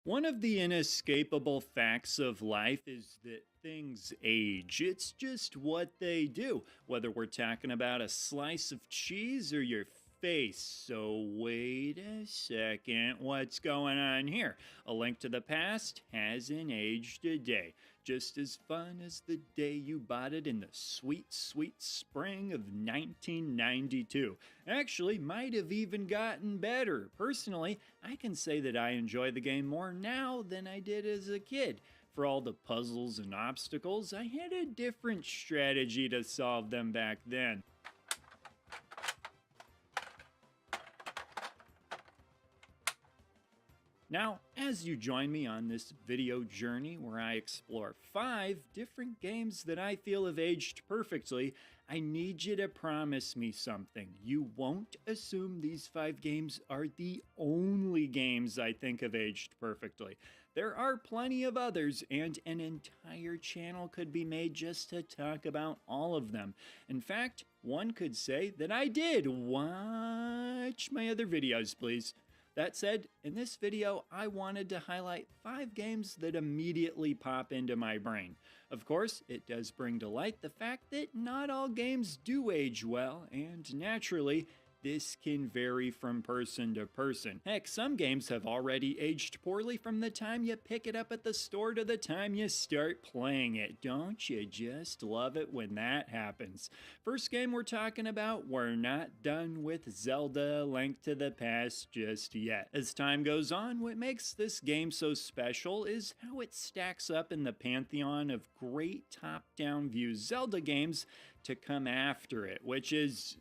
One of the inescapable facts of life is that things age. It's just what they do, whether we're talking about a slice of cheese or your face. So, wait a second, what's going on here? A Link to the Past hasn't aged a day. Just as fun as the day you bought it in the sweet, sweet spring of 1992. Actually, might have even gotten better. Personally, I can say that I enjoy the game more now than I did as a kid. For all the puzzles and obstacles, I had a different strategy to solve them back then. Now, as you join me on this video journey where I explore 5 different games that I feel have aged perfectly, I need you to promise me something. You won't assume these 5 games are the only games I think have aged perfectly. There are plenty of others, and an entire channel could be made just to talk about all of them. In fact, one could say that I did. Watch my other videos, please. That said, in this video, I wanted to highlight 5 games that immediately pop into my brain. Of course, it does bring to light the fact that not all games do age well, and naturally, this can vary from person to person. Heck, some games have already aged poorly from the time you pick it up at the store to the time you start playing it. Don't you just love it when that happens? First game we're talking about, we're not done with Zelda Link to the Past just yet. As time goes on, what makes this game so special is how it stacks up in the pantheon of great top-down view Zelda games to come after it, which is,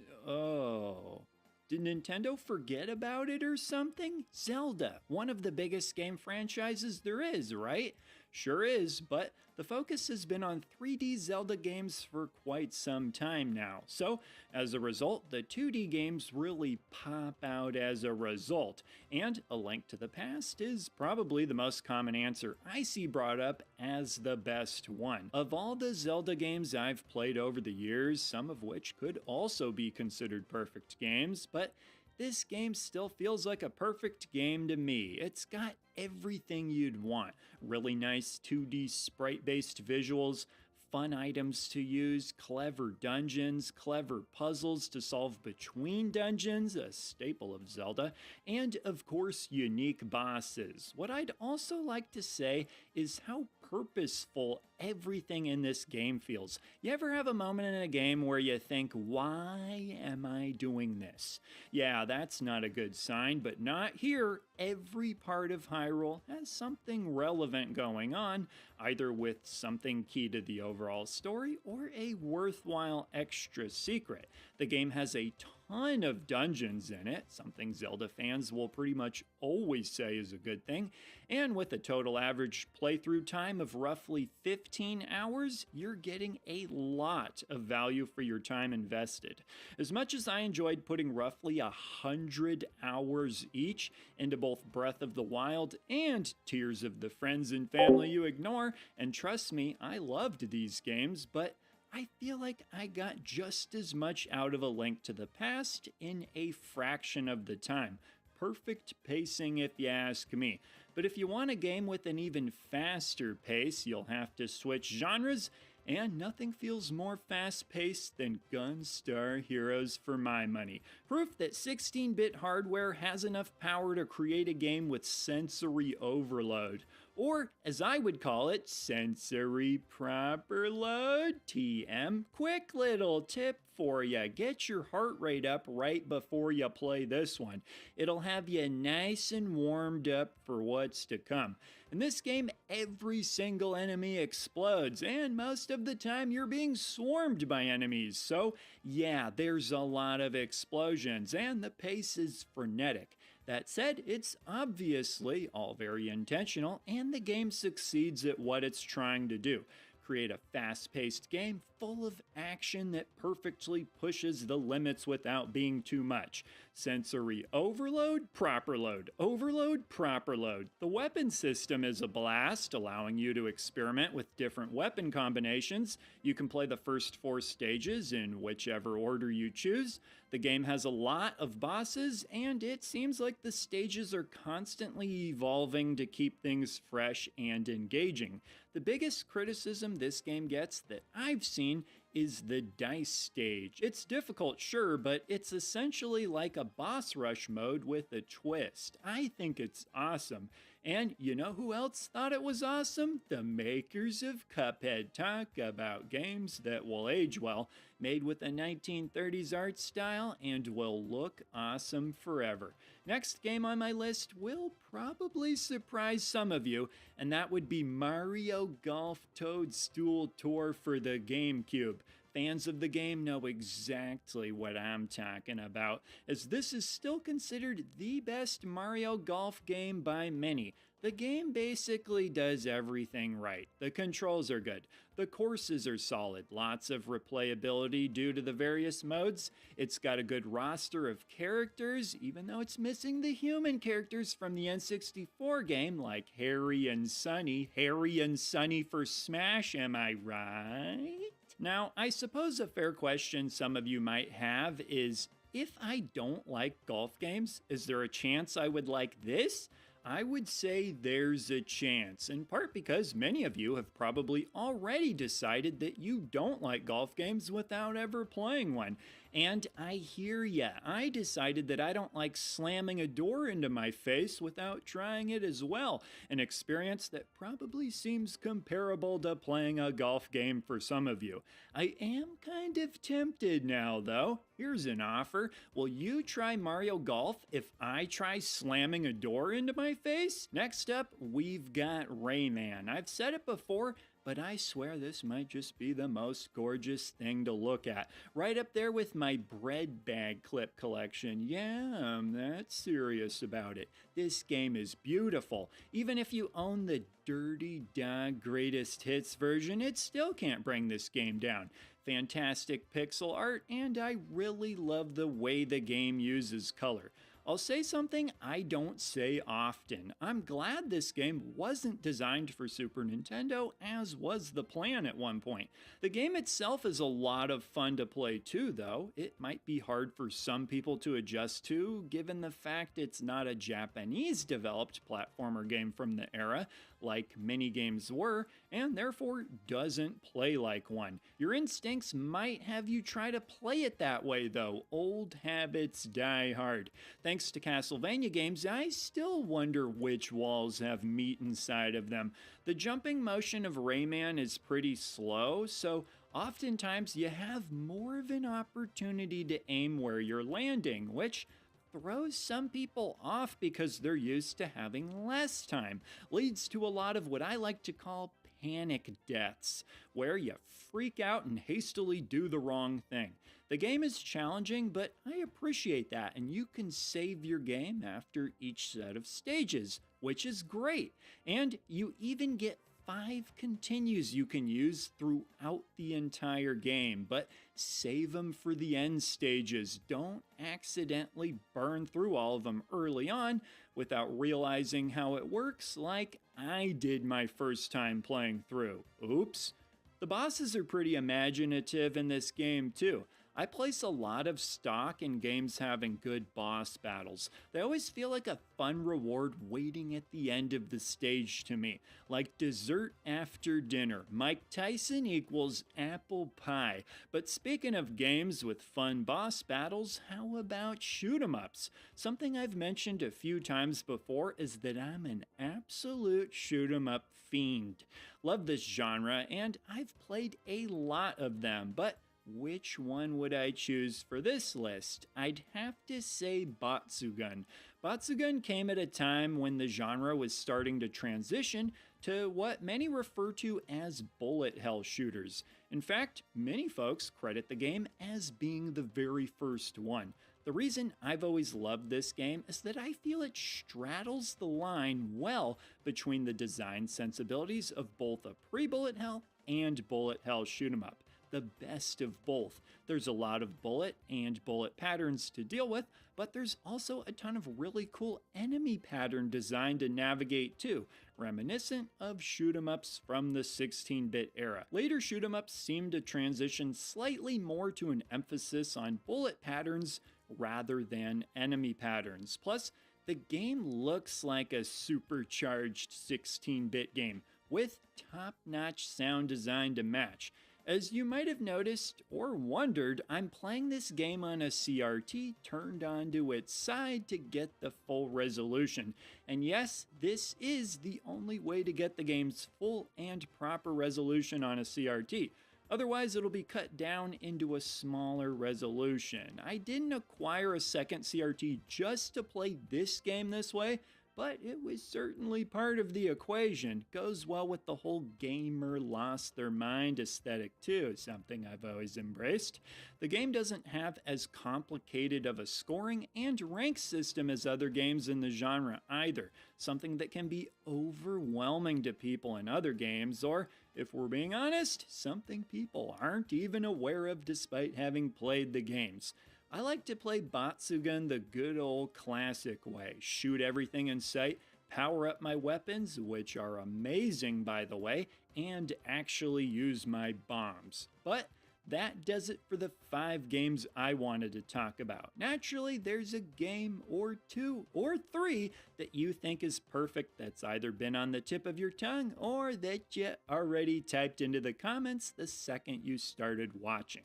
did Nintendo forget about it or something? Zelda, one of the biggest game franchises there is, right? Sure is, but the focus has been on 3D Zelda games for quite some time now. So, as a result, the 2D games really pop out as a result. And A Link to the Past is probably the most common answer I see brought up as the best one. Of all the Zelda games I've played over the years, some of which could also be considered perfect games, but this game still feels like a perfect game to me. It's got everything you'd want. Really nice 2D sprite-based visuals, fun items to use, clever dungeons, clever puzzles to solve between dungeons, a staple of Zelda, and of course, unique bosses. What I'd also like to say is how purposeful everything in this game feels. You ever have a moment in a game where you think, why am I doing this? Yeah, that's not a good sign, but not here. Every part of Hyrule has something relevant going on, either with something key to the overall story or a worthwhile extra secret. The game has a ton of dungeons in it, something Zelda fans will pretty much always say is a good thing, and with a total average playthrough time of roughly 15 hours, you're getting a lot of value for your time invested. As much as I enjoyed putting roughly 100 hours each into both Breath of the Wild and Tears of the Friends and Family You Ignore, and trust me, I loved these games, but I feel like I got just as much out of A Link to the Past in a fraction of the time. Perfect pacing if you ask me. But if you want a game with an even faster pace, you'll have to switch genres, and nothing feels more fast-paced than Gunstar Heroes for my money. Proof that 16-bit hardware has enough power to create a game with sensory overload. Or, as I would call it, sensory proper load, TM. Quick little tip for you. Get your heart rate up right before you play this one. It'll have you nice and warmed up for what's to come. In this game, every single enemy explodes, and most of the time you're being swarmed by enemies. So, yeah, there's a lot of explosions, and the pace is frenetic. That said, it's obviously all very intentional, and the game succeeds at what it's trying to do. Create a fast-paced game full of action that perfectly pushes the limits without being too much. Sensory overload, proper load. Overload, proper load. The weapon system is a blast, allowing you to experiment with different weapon combinations. You can play the first 4 stages in whichever order you choose. The The game has a lot of bosses, and it seems like the stages are constantly evolving to keep things fresh and engaging. The biggest criticism this game gets that I've seen is the dice stage. It's difficult, sure, but it's essentially like a boss rush mode with a twist. I think it's awesome. And you know who else thought it was awesome? The makers of Cuphead. Talk about games that will age well, made with a 1930s art style and will look awesome forever. Next game on my list will probably surprise some of you, and that would be Mario Golf Toadstool Tour for the GameCube. Fans of the game know exactly what I'm talking about, as this is still considered the best Mario Golf game by many. The game basically does everything right. The controls are good, the courses are solid, lots of replayability due to the various modes. It's got a good roster of characters, even though it's missing the human characters from the N64 game, like Harry and Sonny. Harry and Sonny for Smash, am I right? Now, I suppose a fair question some of you might have is, if I don't like golf games, is there a chance I would like this? I would say there's a chance, in part because many of you have probably already decided that you don't like golf games without ever playing one. And I hear ya. I decided that I don't like slamming a door into my face without trying it as well, an experience that probably seems comparable to playing a golf game for some of you. I am kind of tempted now, though. Here's an offer. Will you try Mario Golf if I try slamming a door into my face? Next up, we've got Rayman. I've said it before, but I swear this might just be the most gorgeous thing to look at. Right up there with my bread bag clip collection. Yeah, I'm that serious about it. This game is beautiful. Even if you own the Dirty Dog Greatest Hits version, it still can't bring this game down. Fantastic pixel art, and I really love the way the game uses color. I'll say something I don't say often. I'm glad this game wasn't designed for Super Nintendo, as was the plan at one point. The game itself is a lot of fun to play too, though. It might be hard for some people to adjust to, given the fact it's not a Japanese-developed platformer game from the era, like many games were, and therefore doesn't play like one. Your instincts might have you try to play it that way, though. Old habits die hard. Thanks to Castlevania games, I still wonder which walls have meat inside of them. The jumping motion of Rayman is pretty slow, so oftentimes you have more of an opportunity to aim where you're landing, which throws some people off because they're used to having less time. Leads to a lot of what I like to call panic deaths, where you freak out and hastily do the wrong thing. The game is challenging, but I appreciate that, and you can save your game after each set of stages, which is great. And you even get 5 continues you can use throughout the entire game, but save them for the end stages. Don't accidentally burn through all of them early on without realizing how it works, like I did my first time playing through. Oops. The bosses are pretty imaginative in this game too. I place a lot of stock in games having good boss battles. They always feel like a fun reward waiting at the end of the stage to me. Like dessert after dinner. Mike Tyson equals apple pie. But speaking of games with fun boss battles, how about shoot 'em ups? Something I've mentioned a few times before is that I'm an absolute shoot 'em up fiend. Love this genre, and I've played a lot of them, but which one would I choose for this list? I'd have to say Batsugun. Batsugun came at a time when the genre was starting to transition to what many refer to as bullet hell shooters. In fact, many folks credit the game as being the very first one. The reason I've always loved this game is that I feel it straddles the line well between the design sensibilities of both a pre-bullet hell and bullet hell shoot 'em up. the best of both. There's a lot of bullet and bullet patterns to deal with, but there's also a ton of really cool enemy pattern design to navigate too, reminiscent of shoot-'em-ups from the 16-bit era. Later shoot-'em-ups seem to transition slightly more to an emphasis on bullet patterns rather than enemy patterns. Plus, the game looks like a supercharged 16-bit game with top-notch sound design to match. As you might have noticed or wondered, I'm playing this game on a CRT turned onto its side to get the full resolution. And yes, this is the only way to get the game's full and proper resolution on a CRT. Otherwise, it'll be cut down into a smaller resolution. I didn't acquire a second CRT just to play this game this way, but it was certainly part of the equation. Goes well with the whole gamer lost their mind aesthetic too, something I've always embraced. The game doesn't have as complicated of a scoring and rank system as other games in the genre either, something that can be overwhelming to people in other games, or, if we're being honest, something people aren't even aware of despite having played the games. I like to play Batsugan the good old classic way. Shoot everything in sight, power up my weapons, which are amazing by the way, and actually use my bombs. But that does it for the 5 games I wanted to talk about. Naturally, there's a game or 2 or 3 that you think is perfect that's either been on the tip of your tongue or that you already typed into the comments the second you started watching.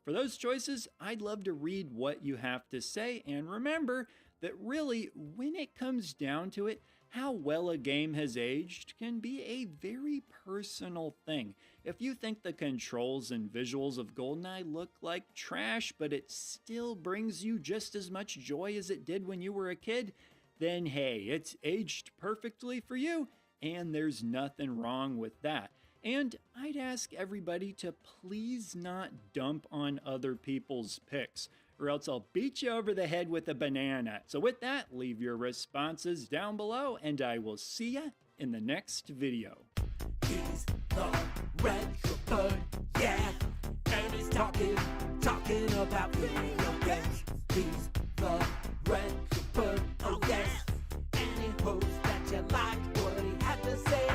For those choices, I'd love to read what you have to say, and remember that really, when it comes down to it, how well a game has aged can be a very personal thing. If you think the controls and visuals of GoldenEye look like trash, but it still brings you just as much joy as it did when you were a kid, then hey, it's aged perfectly for you, and there's nothing wrong with that. And I'd ask everybody to please not dump on other people's picks, or else I'll beat you over the head with a banana. So with that, leave your responses down below, and I will see ya in the next video. He's the red bird, yeah, and he's talking about video games. He's the red bird, oh yes, and he hopes that you liked what he had to say.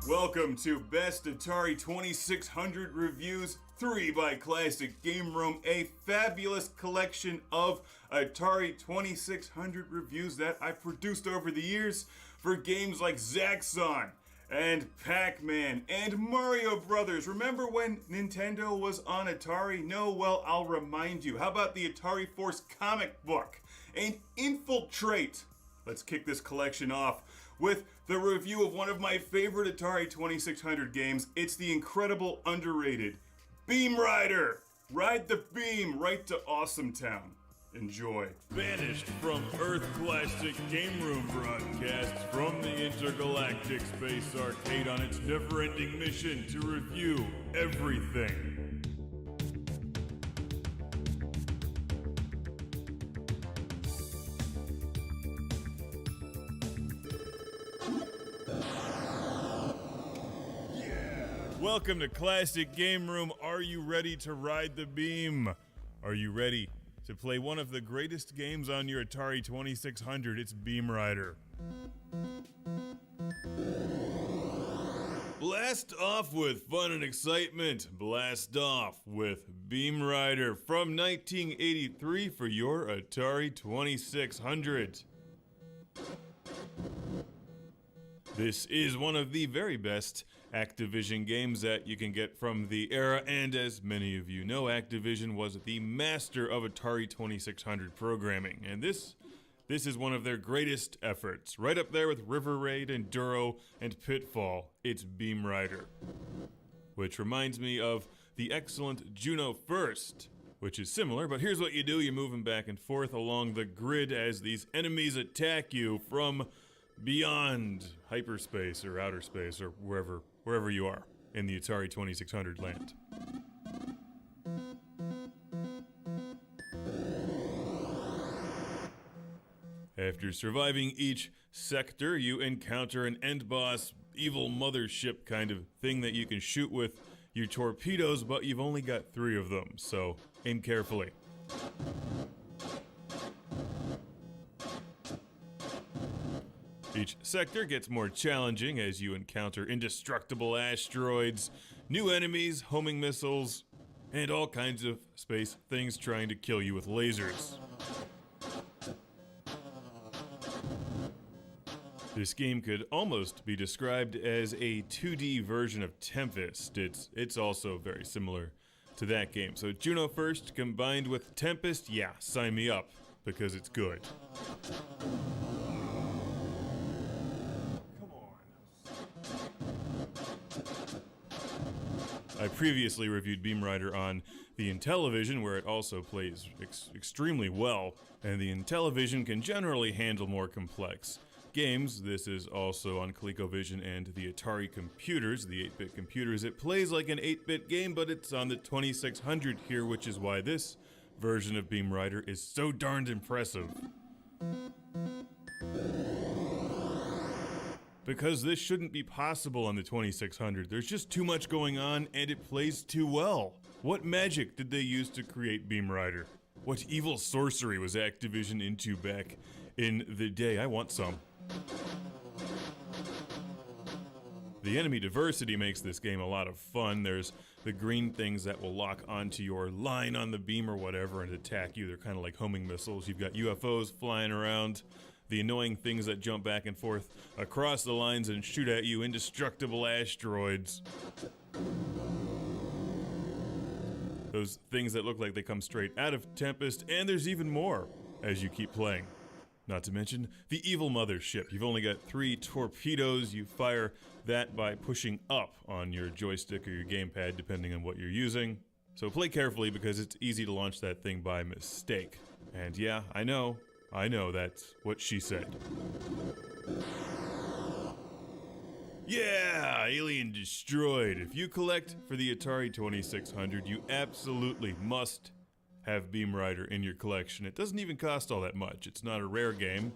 Welcome to Best Atari 2600 Reviews 3 by Classic Game Room, a fabulous collection of Atari 2600 reviews that I've produced over the years for games like Zaxxon and Pac-Man and Mario Brothers. Remember when Nintendo was on Atari? No? Well, I'll remind you. How about the Atari Force comic book and Infiltrate? Let's kick this collection off with the review of one of my favorite Atari 2600 games. It's the incredible, underrated Beam Rider. Ride the beam right to Awesome Town. Enjoy. Banished from Earth Classic Game Room broadcasts from the Intergalactic Space Arcade on its never-ending mission to review everything. Welcome to Classic Game Room. Are you ready to ride the beam? Are you ready to play one of the greatest games on your Atari 2600? It's Beam Rider. Blast off with fun and excitement. Blast off with Beam Rider from 1983 for your Atari 2600. This is one of the very best Activision games that you can get from the era, and as many of you know, Activision was the master of Atari 2600 programming, and this is one of their greatest efforts. Right up there with River Raid, Enduro, and Pitfall, it's Beam Rider. Which reminds me of the excellent Juno First, which is similar, but here's what you do. You're moving back and forth along the grid as these enemies attack you from beyond hyperspace or outer space or wherever you are in the Atari 2600 land. After surviving each sector, you encounter an end boss, evil mothership kind of thing that you can shoot with your torpedoes, but you've only got 3 of them, so aim carefully. Each sector gets more challenging as you encounter indestructible asteroids, new enemies, homing missiles, and all kinds of space things trying to kill you with lasers. This game could almost be described as a 2D version of Tempest. It's also very similar to that game. So Juno First combined with Tempest, yeah, sign me up, because it's good. I previously reviewed Beam Rider on the Intellivision, where it also plays extremely well, and the Intellivision can generally handle more complex games. This is also on ColecoVision and the Atari computers, the 8-bit computers. It plays like an 8-bit game, but it's on the 2600 here, which is why this version of Beam Rider is so darned impressive. Because this shouldn't be possible on the 2600. There's just too much going on, and it plays too well. What magic did they use to create Beam Rider? What evil sorcery was Activision into back in the day? I want some. The enemy diversity makes this game a lot of fun. There's the green things that will lock onto your line on the beam or whatever and attack you. They're kind of like homing missiles. You've got UFOs flying around. The annoying things that jump back and forth across the lines and shoot at you, indestructible asteroids. Those things that look like they come straight out of Tempest, and there's even more as you keep playing. Not to mention the evil mothership. You've only got 3 torpedoes. You fire that by pushing up on your joystick or your gamepad, depending on what you're using. So play carefully because it's easy to launch that thing by mistake. And yeah, I know, that's what she said. Yeah, Alien destroyed. If you collect for the Atari 2600, you absolutely must have Beam Rider in your collection. It doesn't even cost all that much. It's not a rare game.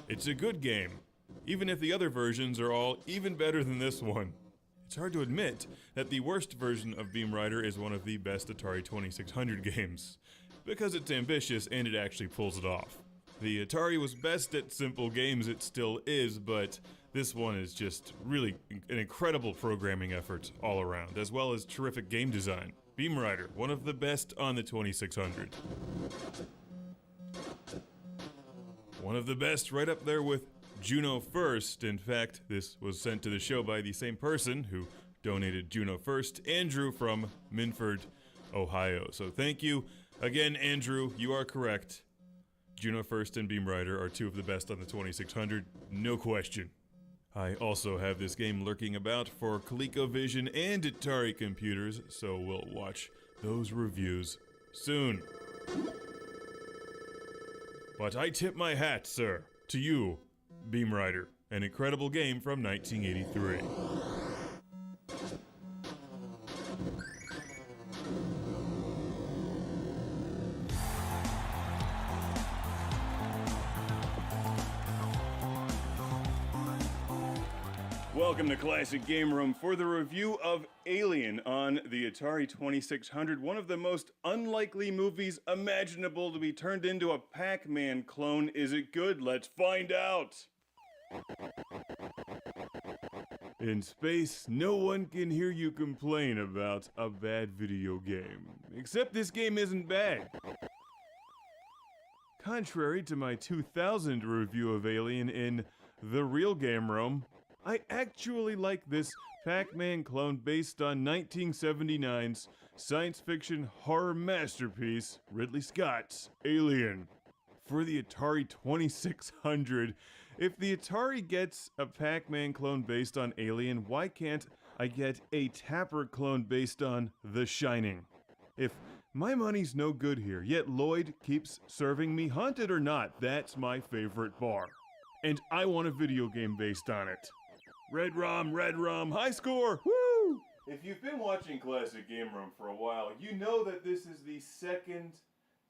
It's a good game, even if the other versions are all even better than this one. It's hard to admit that the worst version of Beam Rider is one of the best Atari 2600 games, because it's ambitious and it actually pulls it off. The Atari was best at simple games, it still is, but this one is just really an incredible programming effort all around, as well as terrific game design. Beam Rider, one of the best on the 2600. One of the best right up there with Juno First. In fact, this was sent to the show by the same person who donated Juno First, Andrew from Minford, Ohio. So thank you again, Andrew. You are correct. Juno First and Beam Rider are 2 of the best on the 2600, no question. I also have this game lurking about for ColecoVision and Atari computers, so we'll watch those reviews soon. But I tip my hat, sir, to you, Beam Rider, an incredible game from 1983. Welcome to Classic Game Room for the review of Alien on the Atari 2600, one of the most unlikely movies imaginable to be turned into a Pac-Man clone. Is it good? Let's find out! In space, no one can hear you complain about a bad video game. Except this game isn't bad. Contrary to my 2000 review of Alien in The Real Game Room, I actually like this Pac-Man clone based on 1979's science fiction horror masterpiece, Ridley Scott's Alien. For the Atari 2600, if the Atari gets a Pac-Man clone based on Alien, why can't I get a Tapper clone based on The Shining? If my money's no good here, yet Lloyd keeps serving me Haunted or Not, that's my favorite bar. And I want a video game based on it. Red Rum, high score, woo! If you've been watching Classic Game Room for a while, you know that this is the second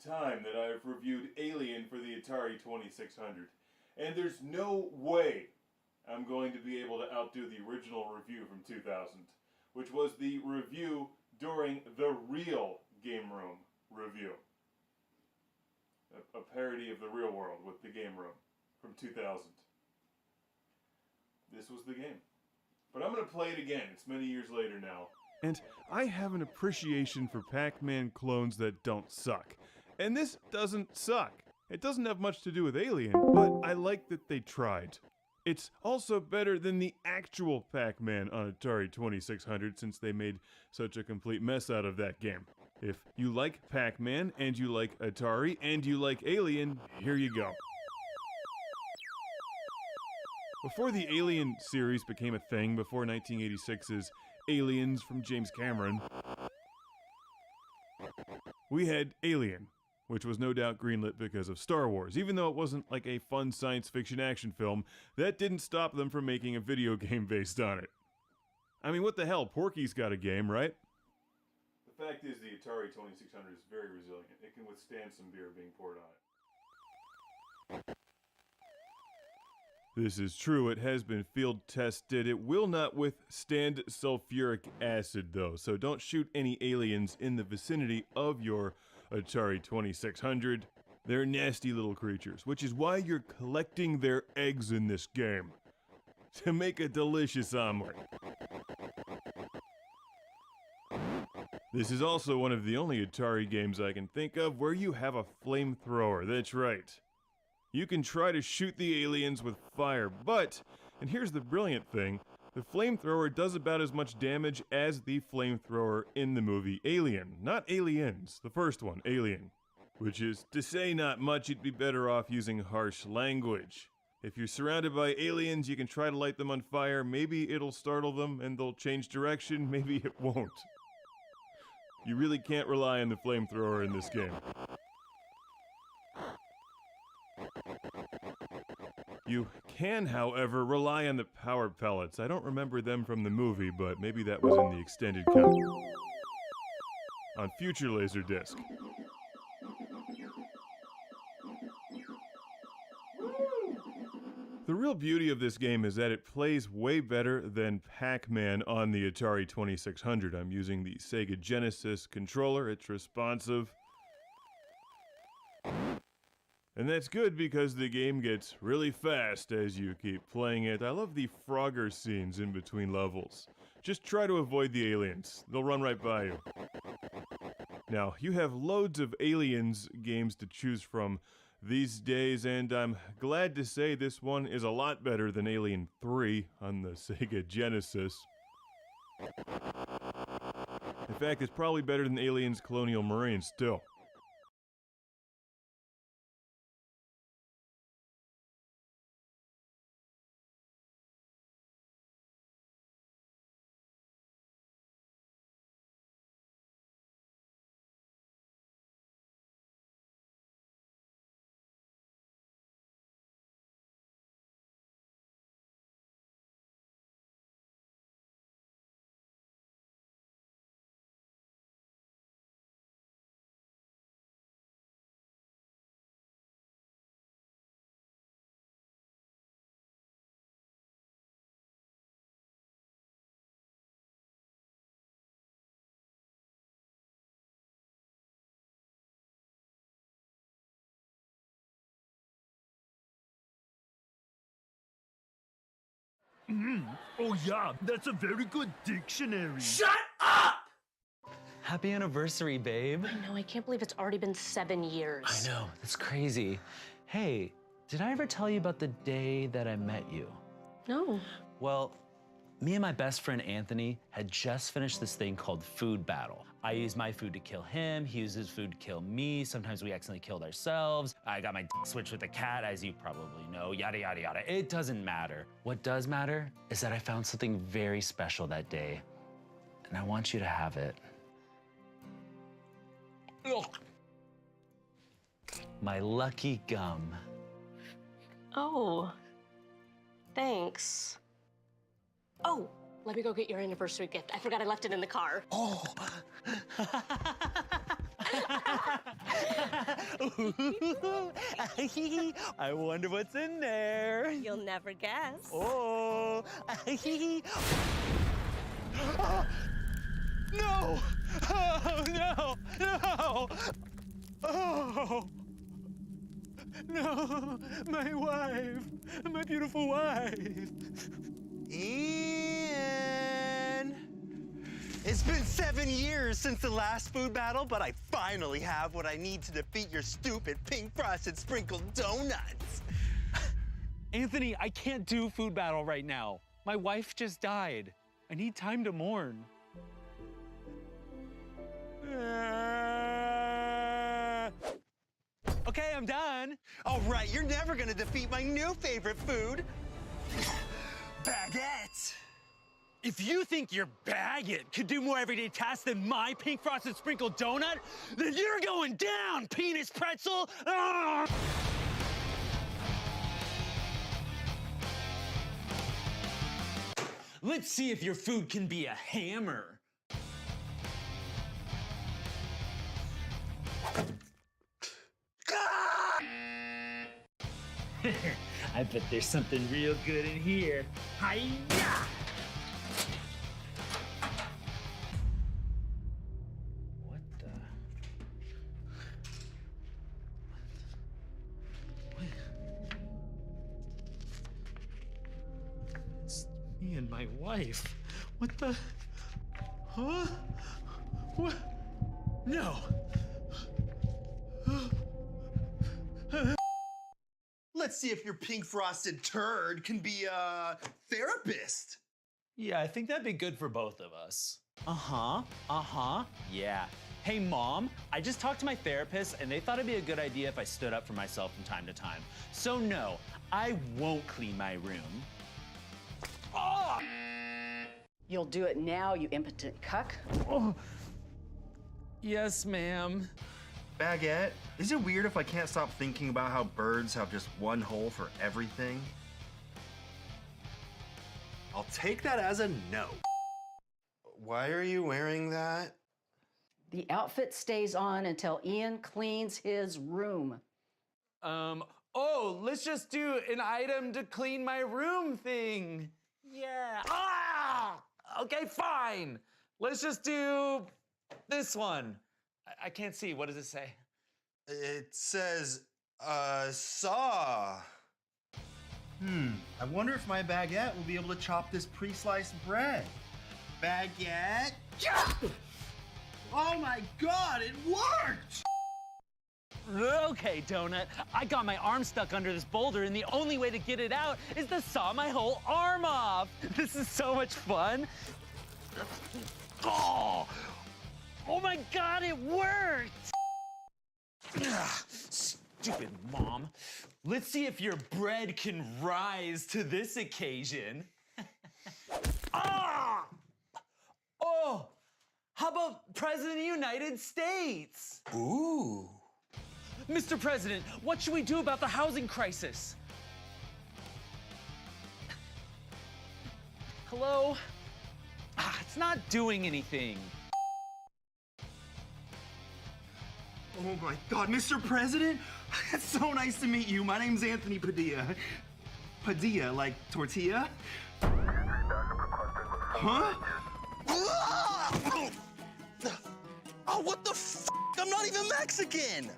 time that I've reviewed Alien for the Atari 2600. And there's no way I'm going to be able to outdo the original review from 2000, which was the review during the real Game Room review. A parody of the real world with the Game Room from 2000. This was the game. But I'm going to play it again. It's many years later now. And I have an appreciation for Pac-Man clones that don't suck. And this doesn't suck. It doesn't have much to do with Alien, but I like that they tried. It's also better than the actual Pac-Man on Atari 2600 since they made such a complete mess out of that game. If you like Pac-Man, and you like Atari, and you like Alien, here you go. Before the Alien series became a thing, before 1986's Aliens from James Cameron, we had Alien, which was no doubt greenlit because of Star Wars. Even though it wasn't like a fun science fiction action film, that didn't stop them from making a video game based on it. I mean, what the hell? Porky's got a game, right? The fact is, the Atari 2600 is very resilient. It can withstand some beer being poured on it. This is true. It has been field tested. It will not withstand sulfuric acid, though, so don't shoot any aliens in the vicinity of your Atari 2600. They're nasty little creatures, which is why you're collecting their eggs in this game to make a delicious omelet. This is also one of the only Atari games I can think of where you have a flamethrower. That's right. You can try to shoot the aliens with fire, but, and here's the brilliant thing, the flamethrower does about as much damage as the flamethrower in the movie Alien. Not Aliens, the first one, Alien. Which is to say not much, you'd be better off using harsh language. If you're surrounded by aliens, you can try to light them on fire. Maybe it'll startle them and they'll change direction, maybe it won't. You really can't rely on the flamethrower in this game. You can, however, rely on the power pellets. I don't remember them from the movie, but maybe that was in the extended cut. On future Laserdisc. The real beauty of this game is that it plays way better than Pac-Man on the Atari 2600. I'm using the Sega Genesis controller. It's responsive. And that's good because the game gets really fast as you keep playing it. I love the Frogger scenes in between levels. Just try to avoid the aliens. They'll run right by you. Now, you have loads of Aliens games to choose from these days, and I'm glad to say this one is a lot better than Alien 3 on the Sega Genesis. In fact, it's probably better than Aliens Colonial Marines still. Oh yeah, that's a very good dictionary. Shut up! Happy anniversary, babe. I know, I can't believe it's already been 7 years. I know, that's crazy. Hey, did I ever tell you about the day that I met you? No. Well, me and my best friend Anthony had just finished this thing called Food Battle. I used my food to kill him, he used his food to kill me, sometimes we accidentally killed ourselves. I got my switched with the cat, as you probably know, yada, yada, yada. It doesn't matter. What does matter is that I found something very special that day, and I want you to have it. My lucky gum. Oh, thanks. Oh, let me go get your anniversary gift. I forgot I left it in the car. Oh. I wonder what's in there. You'll never guess. Oh. No! Oh, no! No! Oh! No! My wife! My beautiful wife! Ian! It's been 7 years since the last food battle, but I finally have what I need to defeat your stupid pink frosted sprinkled donuts. Anthony, I can't do food battle right now. My wife just died. I need time to mourn. Okay, I'm done. All right, you're never gonna defeat my new favorite food, baguette. If you think your baguette could do more everyday tasks than my pink frosted sprinkled donut, then you're going down, penis pretzel! Ah! Let's see if your food can be a hammer. I bet there's something real good in here. Hi-ya! What the? It's me and my wife. What the? Huh? What? No. Let's see if your pink frosted turd can be a therapist. Yeah, I think that'd be good for both of us. Yeah. Hey, Mom, I just talked to my therapist and they thought it'd be a good idea if I stood up for myself from time to time. So no, I won't clean my room. Oh! You'll do it now, you impotent cuck. Oh. Yes, ma'am. Baguette, is it weird if I can't stop thinking about how birds have just one hole for everything? I'll take that as a no. Why are you wearing that? The outfit stays on until Ian cleans his room. Oh, let's just do an item to clean my room thing. Yeah. Ah! Okay, fine. Let's just do this one. I can't see. What does it say? It says, saw. I wonder if my baguette will be able to chop this pre-sliced bread. Baguette? Oh my God, it worked! Okay, Donut. I got my arm stuck under this boulder, and the only way to get it out is to saw my whole arm off. This is so much fun. Oh my God, it worked! Stupid Mom. Let's see if your bread can rise to this occasion. Ah! Oh! How about President of the United States? Ooh. Mr. President, what should we do about the housing crisis? Hello? It's not doing anything. Oh my God, Mr. President? It's so nice to meet you. My name's Anthony Padilla. Padilla, like tortilla? Huh? Oh, what the f***? I'm not even Mexican!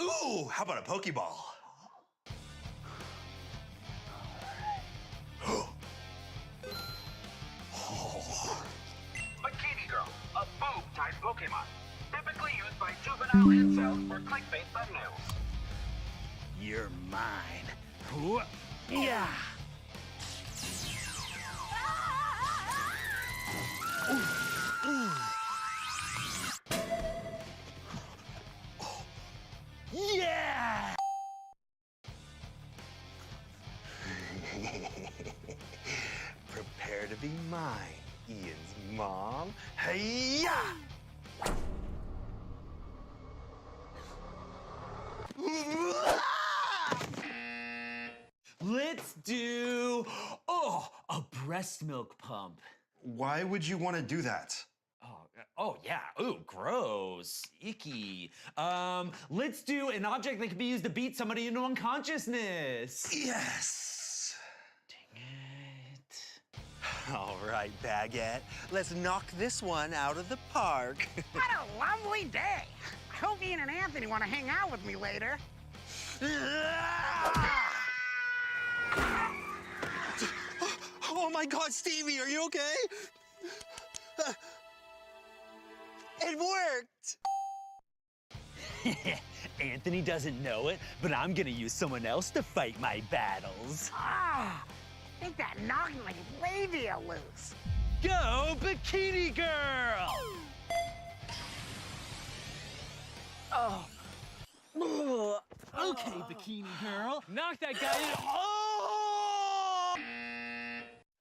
Ooh, how about a Pokeball? Bikini Girl, a boob-type Pokemon, typically used by juvenile incels for clickbait thumbnails. You're mine. Yeah. Yeah! Prepare to be mine, Ian's mom. Hey-ya! Let's do, a breast milk pump. Why would you want to do that? Oh yeah, ooh, gross, icky. Let's do an object that can be used to beat somebody into unconsciousness. Yes! Dang it. All right, Baguette. Let's knock this one out of the park. What a lovely day. I hope Ian and Anthony want to hang out with me later. Oh my God, Stevie, are you okay? It worked! Anthony doesn't know it, but I'm gonna use someone else to fight my battles. I think that knocked my labia loose. Go, Bikini Girl! Okay, Bikini Girl. Knock that guy in.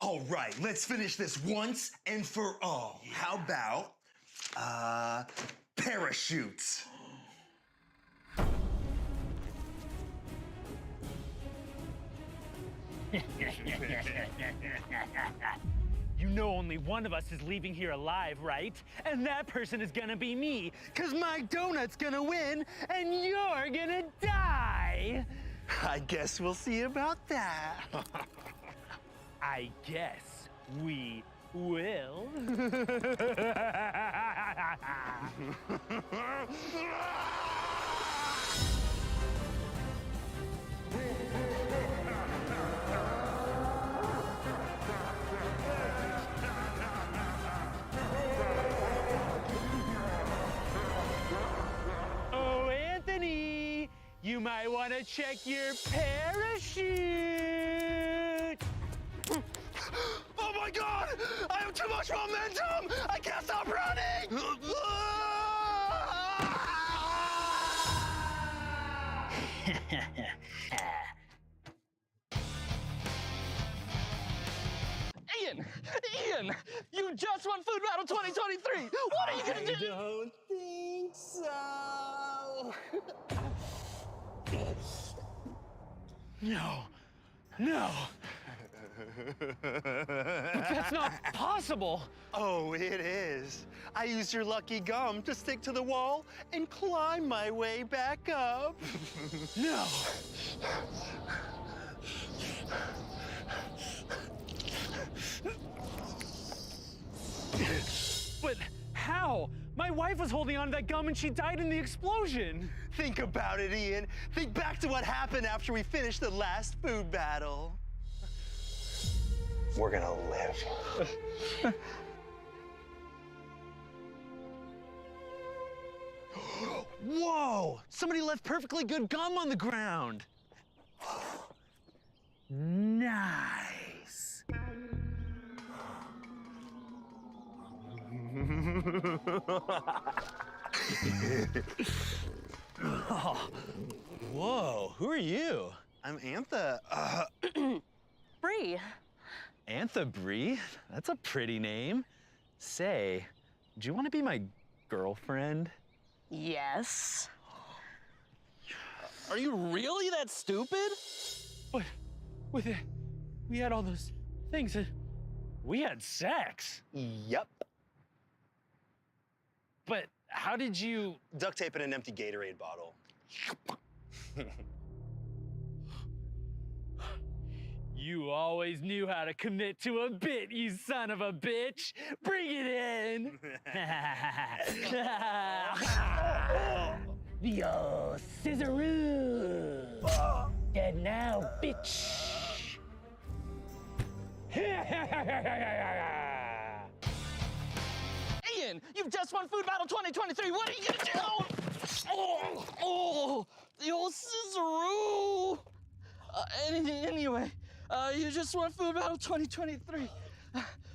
All right, let's finish this once and for all. How about, parachutes? You know only one of us is leaving here alive, right? And that person is gonna be me, 'cause my donut's gonna win, and you're gonna die! I guess we'll see about that. I guess we will. Oh, Anthony, you might want to check your parachute. Oh my God! I have too much momentum! I can't stop running! Ian, you just won Food Battle 2023. What are you gonna do? I don't think so. No. But that's not possible. Oh, it is. I used your lucky gum to stick to the wall and climb my way back up. No. But how? My wife was holding on to that gum and she died in the explosion. Think about it, Ian. Think back to what happened after we finished the last food battle. We're gonna live. Whoa! Somebody left perfectly good gum on the ground. Nice. Oh, whoa, who are you? I'm Antha. Bree. Antha Bree? That's a pretty name. Say, do you want to be my girlfriend? Yes. Are you really that stupid? But we had all those things and we had sex. Yep. But how did you... Duct tape in an empty Gatorade bottle. You always knew how to commit to a bit, you son of a bitch. Bring it in. Yo, scissoroo. Dead now, bitch. Ian, you've just won Food Battle 2023. What are you gonna do? The old scissoroo. Anyway, you just won Food Battle 2023.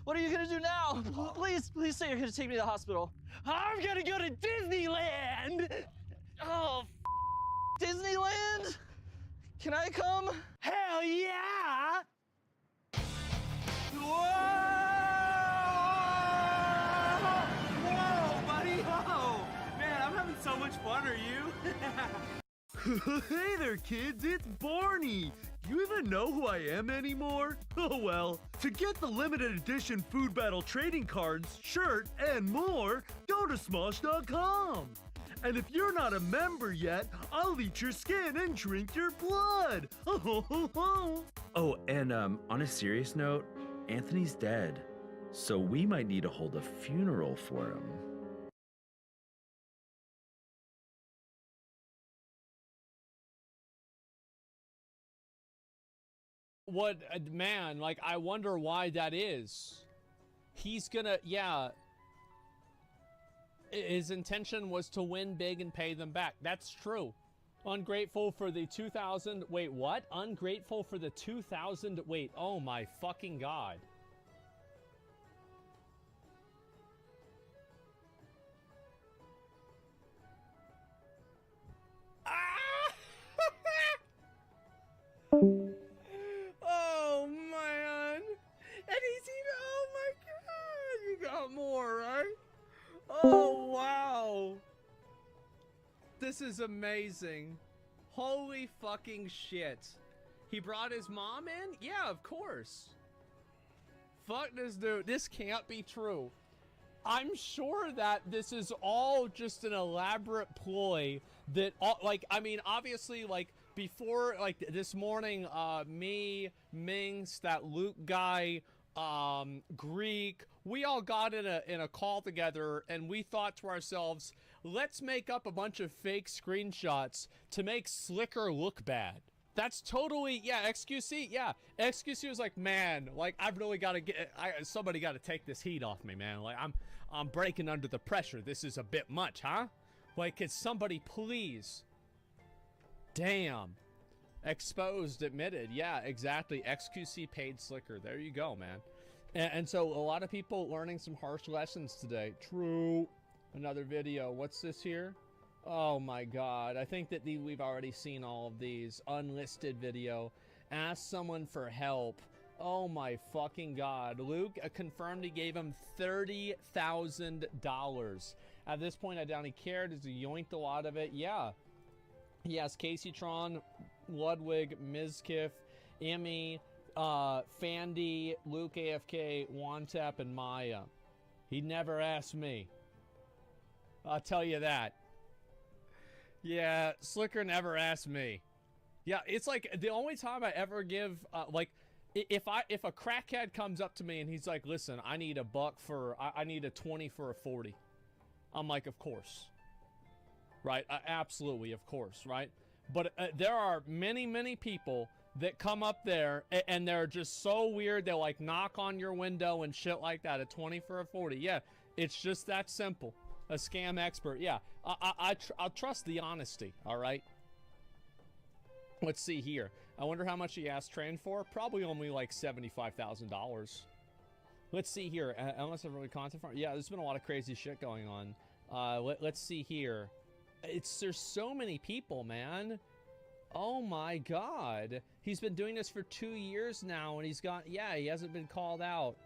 What are you gonna do now? Please say you're gonna take me to the hospital. I'm gonna go to Disneyland. Oh, Disneyland? Can I come? Hell yeah! Whoa! Whoa, buddy! Whoa! Man, I'm having so much fun, are you? Hey there, kids, it's Barney. you even know who I am anymore? Oh well, to get the limited edition Food Battle trading cards, shirt, and more, go to Smosh.com. And if you're not a member yet, I'll eat your skin and drink your blood. Oh, and on a serious note, Anthony's dead, so we might need to hold a funeral for him. What, man, like, I wonder why that is. He's gonna, yeah. His intention was to win big and pay them back. That's true. Ungrateful for the 2000, wait, what? Ungrateful for the 2000, wait, oh my fucking god. Oh man, and he's even, oh my god, you got more, right? Oh wow, this is amazing. Holy fucking shit. He brought his mom in? Yeah, of course. Fuck this dude, this can't be true. I'm sure that this is all just an elaborate ploy that, like, I mean, obviously, like, before, like, this morning, me, Minx, that Luke guy, Greek, we all got in a call together, and we thought to ourselves, let's make up a bunch of fake screenshots to make Slicker look bad. That's totally, yeah, XQC, yeah. XQC was like, man, like, I've really got to get, somebody got to take this heat off me, man. Like, I'm breaking under the pressure. This is a bit much, huh? Like, could somebody please? Damn. Exposed, admitted. Yeah, exactly. XQC paid Slicker. There you go, man. And so a lot of people learning some harsh lessons today. True. Another video. What's this here? Oh my god. I think that we've already seen all of these. Unlisted video. Ask someone for help. Oh my fucking god. Luke confirmed he gave him $30,000. At this point, I doubt he cared. Has he yoinked a lot of it? Yeah. He has Casey Tron, Ludwig, Mizkif, Emmy, Fandy, Luke AFK, Wantap, and Maya. He never asked me. I'll tell you that. Yeah, Slicker never asked me. Yeah, it's like the only time I ever give, like, if a crackhead comes up to me and he's like, listen, I need a buck for, I need a 20 for a 40. I'm like, of course. Right? Absolutely, of course, right? But there are many, many people that come up there and they're just so weird. They'll like knock on your window and shit like that. A 20 for a 40. Yeah, it's just that simple. A scam expert. Yeah, I'll trust the honesty. All right. Let's see here. I wonder how much he asked Train for. Probably only like $75,000. Let's see here. Unless I've really content for. Yeah, there's been a lot of crazy shit going on. Let's see here. There's so many people, man. Oh my god. He's been doing this for 2 years now and he's got, yeah, he hasn't been called out.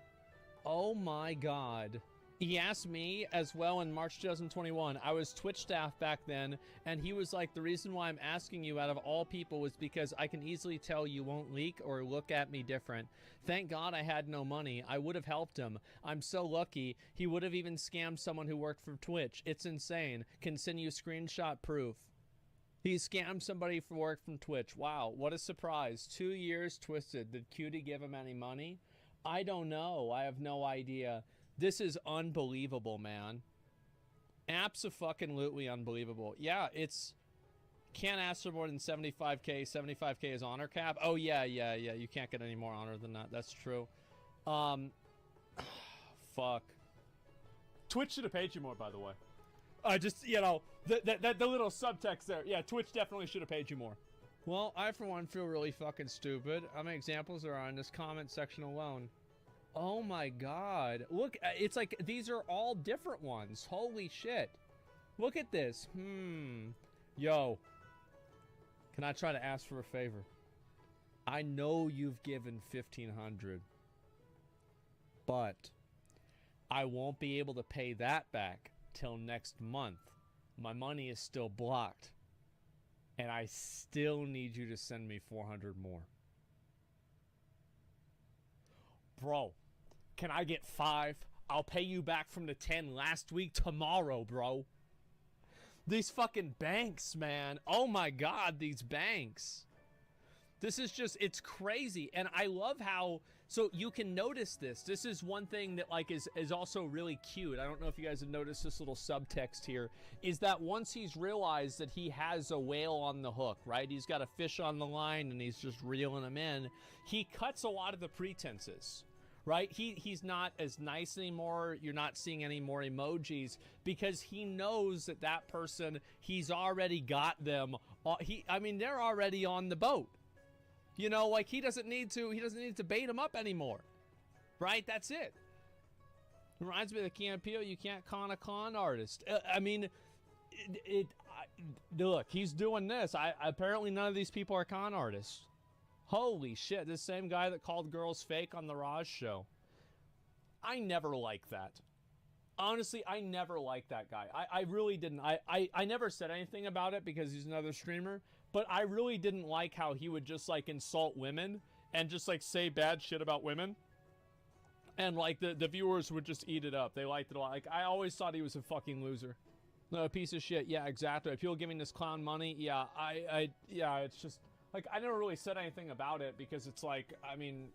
Oh my god. He asked me as well in March 2021. I was Twitch staff back then, and he was like, the reason why I'm asking you out of all people was because I can easily tell you won't leak or look at me different. Thank God I had no money. I would have helped him. I'm so lucky. He would have even scammed someone who worked for Twitch. It's insane. Can send you screenshot proof. He scammed somebody for work from Twitch. Wow, what a surprise. 2 years twisted. Did Cutie give him any money? I don't know. I have no idea. This is unbelievable, man. Abso-fucking-lutely unbelievable. Yeah, it's... Can't ask for more than 75k. 75k is honor cap. Oh, yeah. You can't get any more honor than that. That's true. Fuck. Twitch should have paid you more, by the way. Just, you know, the little subtext there. Yeah, Twitch definitely should have paid you more. Well, I, for one, feel really fucking stupid. How many examples there are in this comment section alone? Oh my god. Look, it's like these are all different ones. Holy shit. Look at this. Yo. Can I try to ask for a favor? I know you've given 1,500. But I won't be able to pay that back till next month. My money is still blocked. And I still need you to send me 400 more. Bro, can I get 5? I'll pay you back from the 10 last week tomorrow, bro. These fucking banks, man. Oh my God, these banks. This is just, it's crazy. And I love how, so you can notice this. This is one thing that like is also really cute. I don't know if you guys have noticed this little subtext here, is that once he's realized that he has a whale on the hook, right? He's got a fish on the line and he's just reeling him in. He cuts a lot of the pretenses, right? He's not as nice anymore. You're not seeing any more emojis because he knows that that person, he's already got them. I mean, they're already on the boat. You know, like he doesn't need to bait him up anymore, right? That's it. Reminds me of the Key & Peele, you can't con a con artist. I mean, look, he's doing this. Apparently none of these people are con artists. Holy shit, this same guy that called girls fake on the Raj show. I never liked that. Honestly, I never liked that guy. I really didn't. I never said anything about it because he's another streamer, but I really didn't like how he would just like insult women and just like say bad shit about women. And like the viewers would just eat it up. They liked it a lot. Like I always thought he was a fucking loser. No, a piece of shit. Yeah, exactly. People giving this clown money. Yeah, yeah, it's just like I never really said anything about it because it's like, I mean,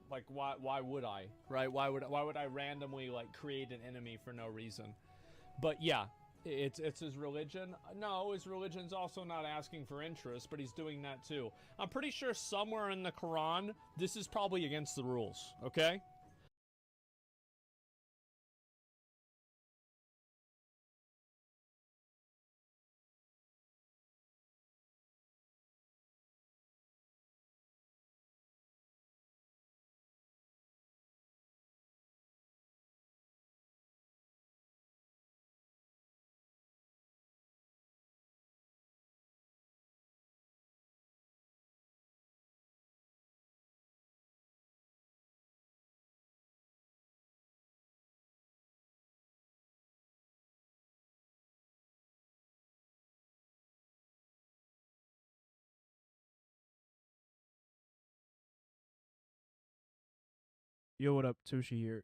like why would I, right? Why would I randomly like create an enemy for no reason? But yeah, it's his religion. No, his religion's also not asking for interest, but he's doing that too. I'm pretty sure somewhere in the Quran this is probably against the rules, okay? Yo, what up? Toshi here.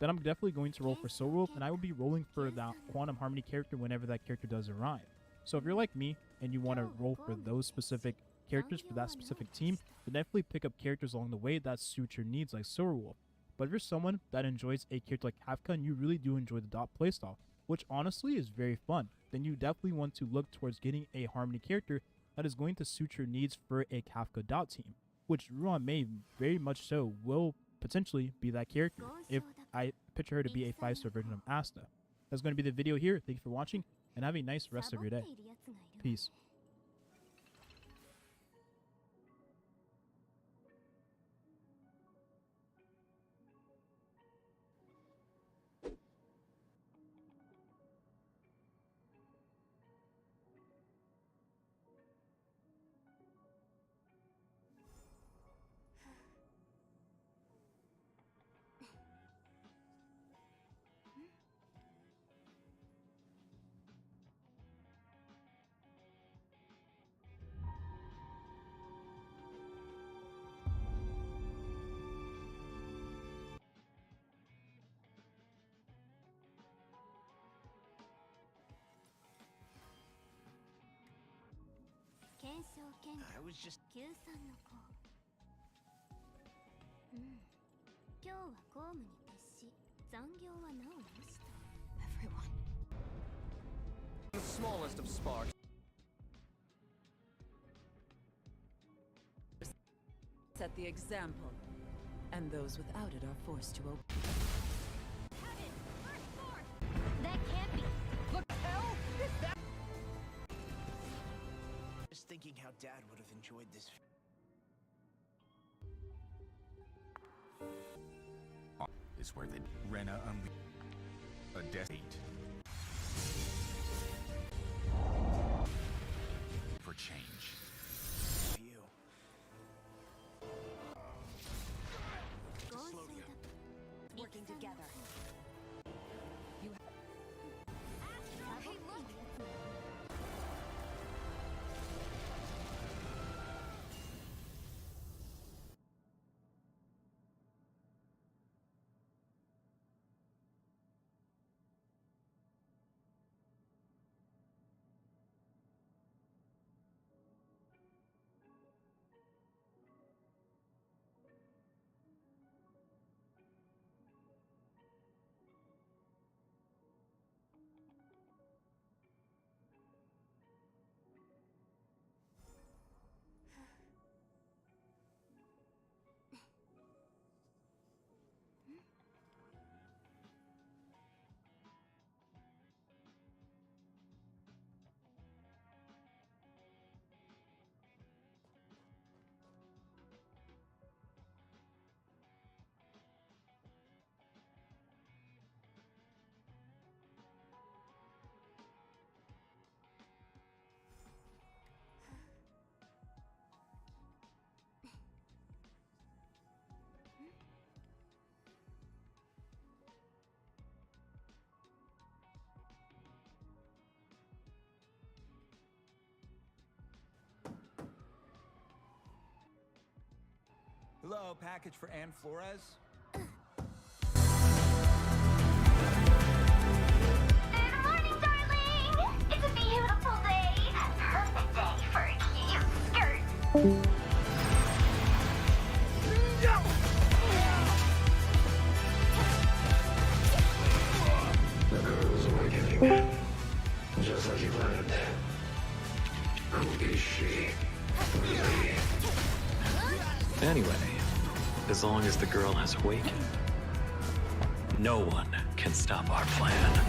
then I'm definitely going to roll for Soul Wolf, and I will be rolling for that Quantum Harmony character whenever that character does arrive. So if you're like me and you want to roll for those specific characters for that specific team, then definitely pick up characters along the way that suit your needs like Soul Wolf. But if you're someone that enjoys a character like Kafka and you really do enjoy the Dot playstyle, which honestly is very fun, then you definitely want to look towards getting a Harmony character that is going to suit your needs for a Kafka Dot team, which Ruan Mei very much so will potentially be that character if I picture her to be a 5-star version of Asta. That's going to be the video here. Thank you for watching and have a nice rest of your day. Peace. I was just... Everyone. The smallest of sparks. Set the example, and those without it are forced to obey. That can't be. Look, hell is that? Just thinking how Dad would have enjoyed this. Is where the Rena unleashed a death for change. You. Working together. You Hey, look! Hello, package for Ann Flores? Good morning, darling! It's a beautiful day! Perfect day for a cute skirt! The girl's awakening. Just like you planned. Who is she? Anyway, as long as the girl has awakened, no one can stop our plan.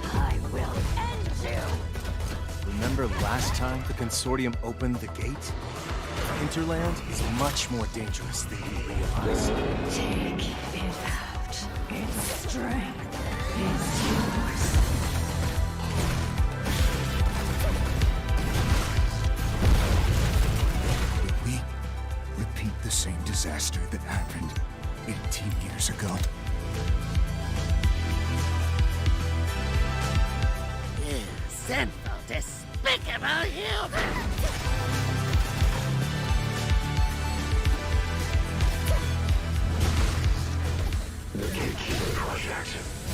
I will end you! Remember last time the Consortium opened the gate? Hinterland is much more dangerous than you realize. Take it out. Its strength is yours. Will we repeat the same disaster that happened 18 years ago? You sinful, despicable human!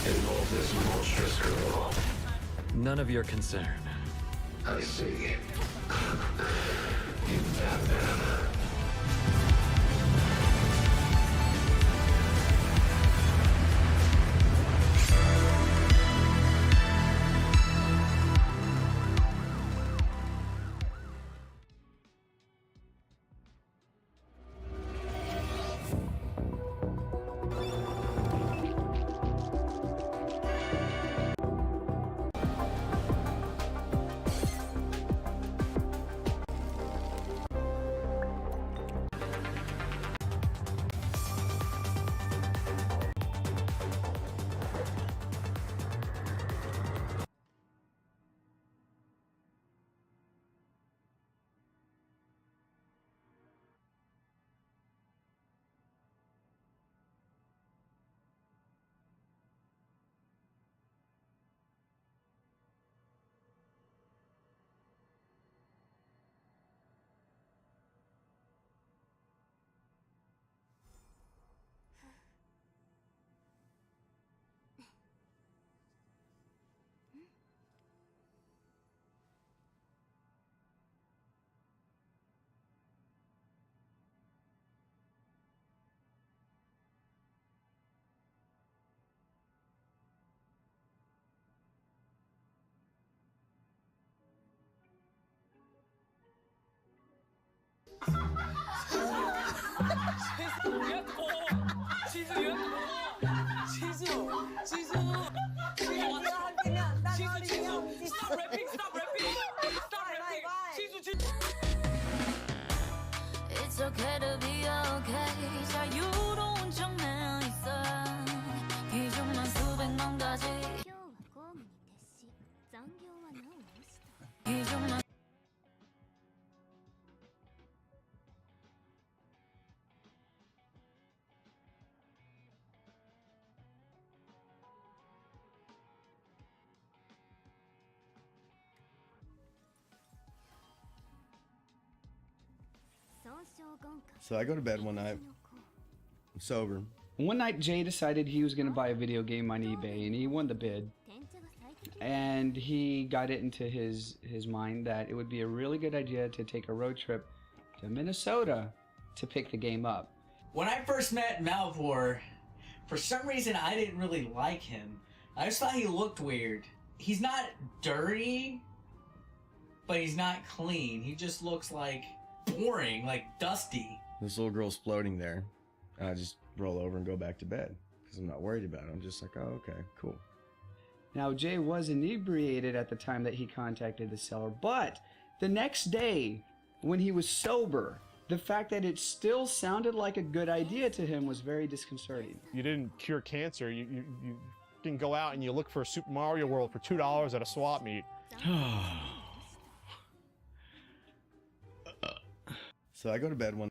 involve this monstrous girl. None of your concern. I see. You Batman. It's okay to be okay. 자유로운 척만 있어. 기준만 수백만 가지. 기준만. So I go to bed one night. I'm sober. One night, Jay decided he was going to buy a video game on eBay, and he won the bid. And he got it into his mind that it would be a really good idea to take a road trip to Minnesota to pick the game up. When I first met Malvor, for some reason I didn't really like him. I just thought he looked weird. He's not dirty, but he's not clean. He just looks like boring, like dusty. This little girl's floating there. And I just roll over and go back to bed because I'm not worried about it. I'm just like, oh, okay, cool. Now, Jay was inebriated at the time that he contacted the seller, but the next day, when he was sober, the fact that it still sounded like a good idea to him was very disconcerting. You didn't cure cancer. You didn't go out and you look for a Super Mario World for $2 at a swap meet. So I go to bed one.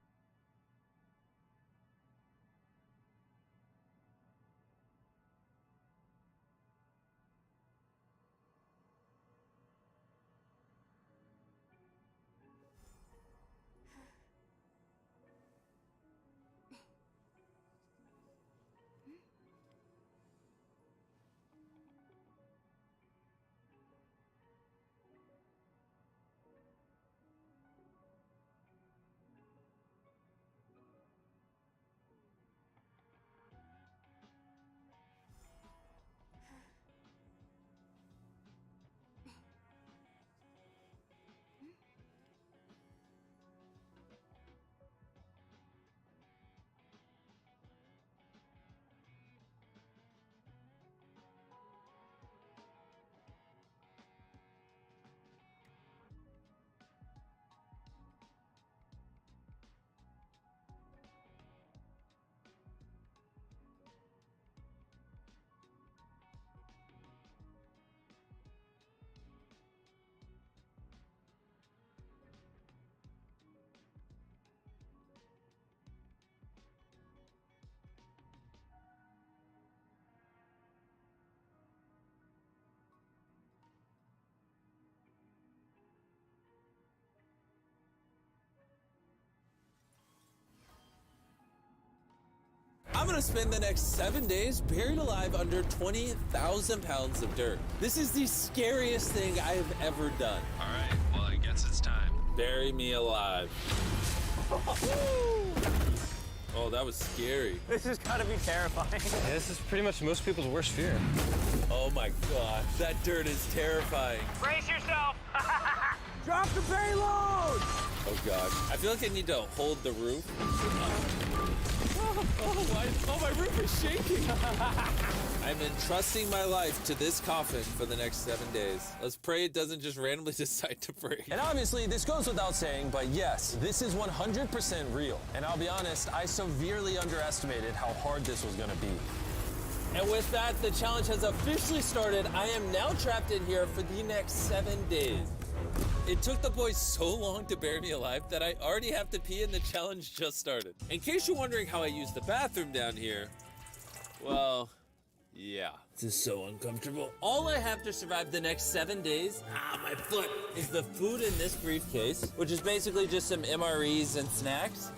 I'm gonna spend the next 7 days buried alive under 20,000 pounds of dirt. This is the scariest thing I have ever done. All right, well, I guess it's time. Bury me alive. Oh, that was scary. This has got to be terrifying. Yeah, this is pretty much most people's worst fear. Oh my God, that dirt is terrifying. Brace yourself. Drop the payload! Oh God, I feel like I need to hold the roof. Oh, my roof is shaking. I'm entrusting my life to this coffin for the next 7 days. Let's pray it doesn't just randomly decide to break. And obviously, this goes without saying, but yes, this is 100% real. And I'll be honest, I severely underestimated how hard this was gonna be. And with that, the challenge has officially started. I am now trapped in here for the next 7 days. It took the boys so long to bury me alive that I already have to pee and the challenge just started. In case you're wondering how I use the bathroom down here, well, yeah. This is so uncomfortable. All I have to survive the next 7 days, my foot, is the food in this briefcase, which is basically just some MREs and snacks.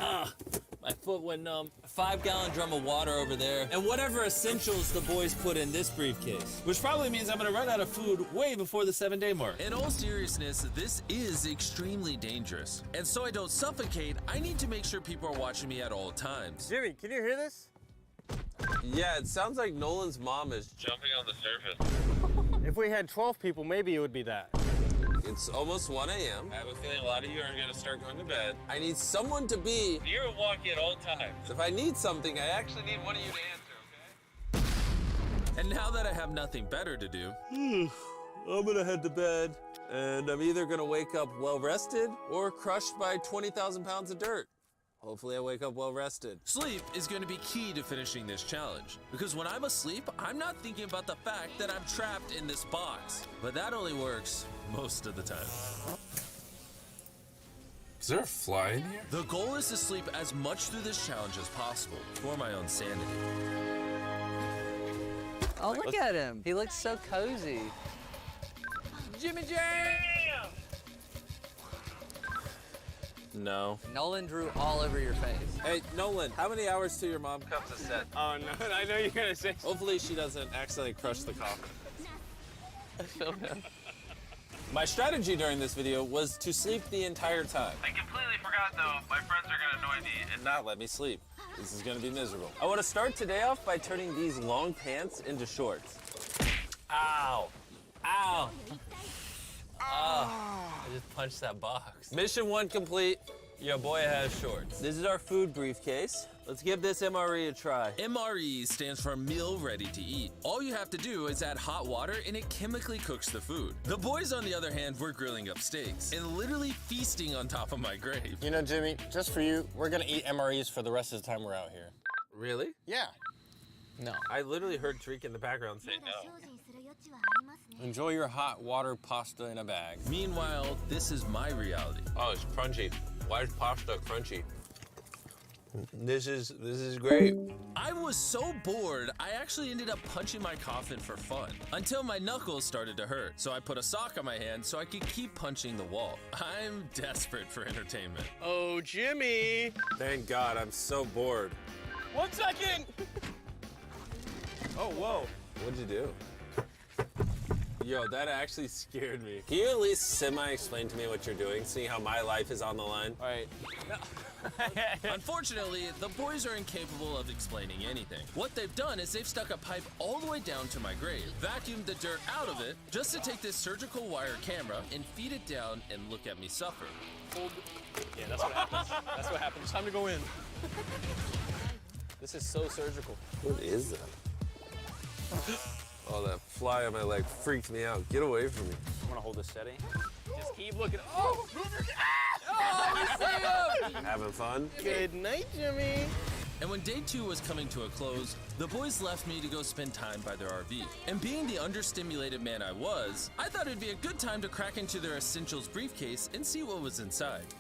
My foot went numb. A 5-gallon drum of water over there, and whatever essentials the boys put in this briefcase, which probably means I'm gonna run out of food way before the 7-day mark. In all seriousness, this is extremely dangerous. And so I don't suffocate, I need to make sure people are watching me at all times. Jimmy, can you hear this? Yeah, it sounds like Nolan's mom is jumping on the surface. If we had 12 people, maybe it would be that. It's almost 1 a.m. I have a feeling a lot of you are gonna start going to bed. I need someone to be near a walkie at all times. If I need something, I actually need one of you to answer, okay? And now that I have nothing better to do, I'm gonna head to bed, and I'm either gonna wake up well-rested or crushed by 20,000 pounds of dirt. Hopefully I wake up well-rested. sleep is going to be key to finishing this challenge. Because when I'm asleep, I'm not thinking about the fact that I'm trapped in this box. But that only works most of the time. Is there a fly in here? The goal is to sleep as much through this challenge as possible for my own sanity. Oh, look at him. He looks so cozy. Jimmy Jam! No. Nolan drew all over your face. Hey, Nolan, how many hours till your mom comes to set? Oh, no, I know you're going to say. Hopefully she doesn't accidentally crush the coffin. I feel him. My strategy during this video was to sleep the entire time. I completely forgot, though. My friends are gonna annoy me. And not let me sleep. This is gonna be miserable. I wanna start today off by turning these long pants into shorts. Ow. Ow. I just punched that box. Mission 1 complete. Your boy has shorts. This is our food briefcase. Let's give this MRE a try. MRE stands for meal ready to eat. All you have to do is add hot water and it chemically cooks the food. The boys, on the other hand, were grilling up steaks and literally feasting on top of my grave. You know, Jimmy, just for you, we're gonna eat MREs for the rest of the time we're out here. Really? Yeah. No. I literally heard Tariq in the background say no. Enjoy your hot water pasta in a bag. Meanwhile, this is my reality. Oh, it's crunchy. Why is pasta crunchy? This is great. I was so bored, I actually ended up punching my coffin for fun until my knuckles started to hurt. So I put a sock on my hand so I could keep punching the wall. I'm desperate for entertainment. Oh, Jimmy. Thank God, I'm so bored. 1 second. Oh, whoa. What'd you do? Yo, that actually scared me. Can you at least semi-explain to me what you're doing, seeing how my life is on the line? All right. Unfortunately, the boys are incapable of explaining anything. What they've done is they've stuck a pipe all the way down to my grave, vacuumed the dirt out of it, just to take this surgical wire camera and feed it down and look at me suffer. Yeah, that's what happens. That's what happens. It's time to go in. This is so surgical. What is that? Oh, that fly on my leg freaked me out. Get away from me. I'm gonna hold this steady. Just keep looking. Oh, Having fun? Good night, Jimmy. And when day 2 was coming to a close, the boys left me to go spend time by their RV. And being the understimulated man I was, I thought it'd be a good time to crack into their essentials briefcase and see what was inside.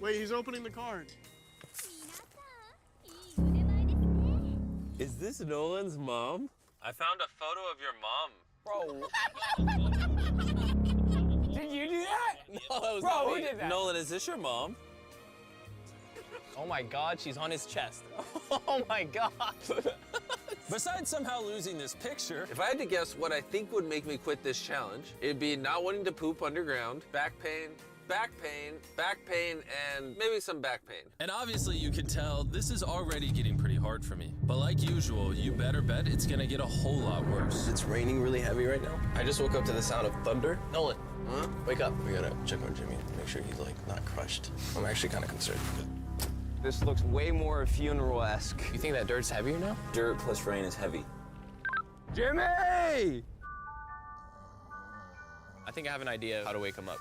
Wait, he's opening the card. Is this Nolan's mom? I found a photo of your mom. Bro. Did you do that? No, that was Bro, not who me. did that? Nolan, is this your mom? Oh my God, she's on his chest. Oh my God. Besides somehow losing this picture, If I had to guess what I think would make me quit this challenge, it'd be not wanting to poop underground, back pain, and maybe some back pain. and obviously you can tell this is already getting pretty hard for me. But like usual, you better bet it's gonna get a whole lot worse. It's raining really heavy right now. I just woke up to the sound of thunder. Nolan, wake up. We gotta check on Jimmy, make sure he's like not crushed. I'm actually kind of concerned. This looks way more funeral-esque. You think that dirt's heavier now? Dirt plus rain is heavy. Jimmy! I think I have an idea of how to wake him up.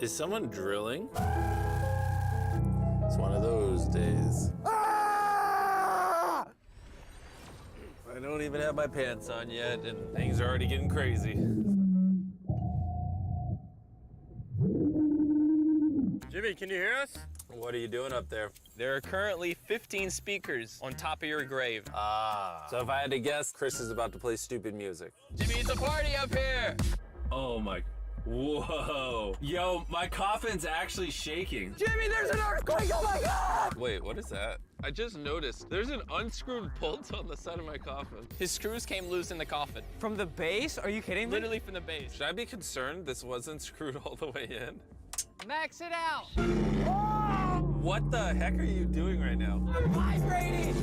Is someone drilling? It's one of those days. I don't even have my pants on yet, and things are already getting crazy. Jimmy, can you hear us? What are you doing up there? There are currently 15 speakers on top of your grave. So if I had to guess, Chris is about to play stupid music. Jimmy, it's a party up here! Oh my, whoa. Yo, my coffin's actually shaking. Jimmy, there's an earthquake! Oh my God! Wait, what is that? I just noticed there's an unscrewed bolt on the side of my coffin. His screws came loose in the coffin. From the base? Are you kidding me? Literally from the base. Should I be concerned this wasn't screwed all the way in? Max it out! What the heck are you doing right now? I'm vibrating!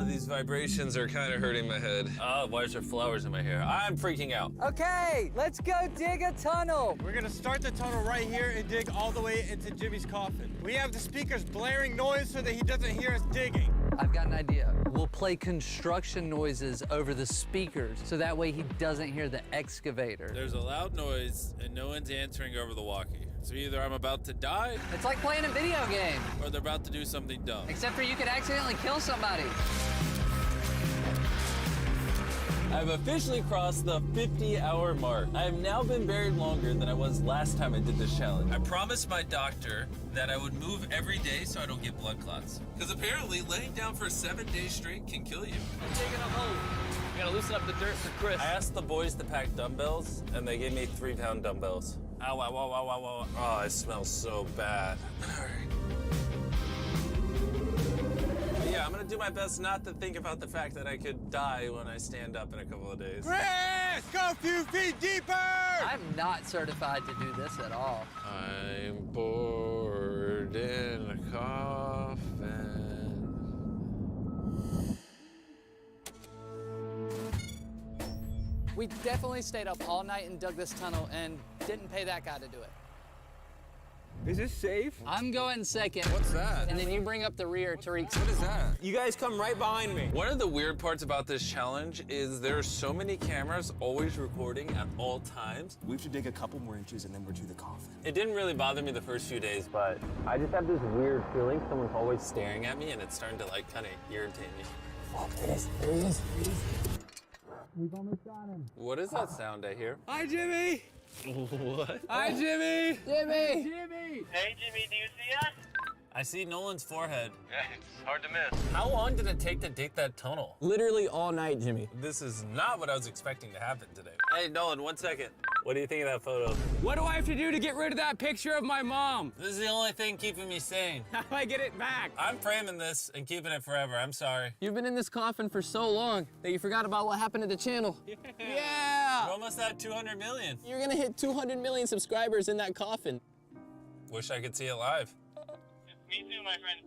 These vibrations are kind of hurting my head. Why is there flowers in my hair? I'm freaking out. Okay, let's go dig a tunnel. We're gonna start the tunnel right here and dig all the way into Jimmy's coffin. We have the speakers blaring noise so that he doesn't hear us digging. I've got an idea. We'll play construction noises over the speakers so that way he doesn't hear the excavator. There's a loud noise and no one's answering over the walkie. So either I'm about to die, It's like playing a video game, or they're about to do something dumb. except for you could accidentally kill somebody. I've officially crossed the 50-hour mark. I have now been buried longer than I was last time I did this challenge. I promised my doctor that I would move every day so I don't get blood clots. Because apparently laying down for 7 days straight can kill you. I'm digging a hole. We gotta loosen up the dirt for Chris. I asked the boys to pack dumbbells, and they gave me 3-pound dumbbells. Ow, ow, ow, ow, ow, ow. Oh, it smells so bad. All right. Yeah, I'm gonna do my best not to think about the fact that I could die when I stand up in a couple of days. Chris, go a few feet deeper! I'm not certified to do this at all. I'm bored in a coffin. We definitely stayed up all night and dug this tunnel and didn't pay that guy to do it. Is this safe? I'm going second. What's that? And then you bring up the rear, Tariq. What is that? You guys come right behind me. One of the weird parts about this challenge is there are so many cameras always recording at all times. We have to dig a couple more inches and then we're to the coffin. It didn't really bother me the first few days, but I just have this weird feeling someone's always staring at me and it's starting to like kind of irritate me. Oh, there he is. We've almost got him. What is that sound I hear? Hi, Jimmy! What? Hi, Jimmy! Jimmy! Jimmy! Hey, Jimmy, do you see us? I see Nolan's forehead. Yeah, it's hard to miss. How long did it take to dig that tunnel? Literally all night, Jimmy. This is not what I was expecting to happen today. Hey, Nolan, 1 second. What do you think of that photo? What do I have to do to get rid of that picture of my mom? This is the only thing keeping me sane. How do I get it back? I'm framing this and keeping it forever. I'm sorry. You've been in this coffin for so long that you forgot about what happened to the channel. Yeah! We're almost at 200 million. You're gonna hit 200 million subscribers in that coffin. Wish I could see it live. Me too, my friend.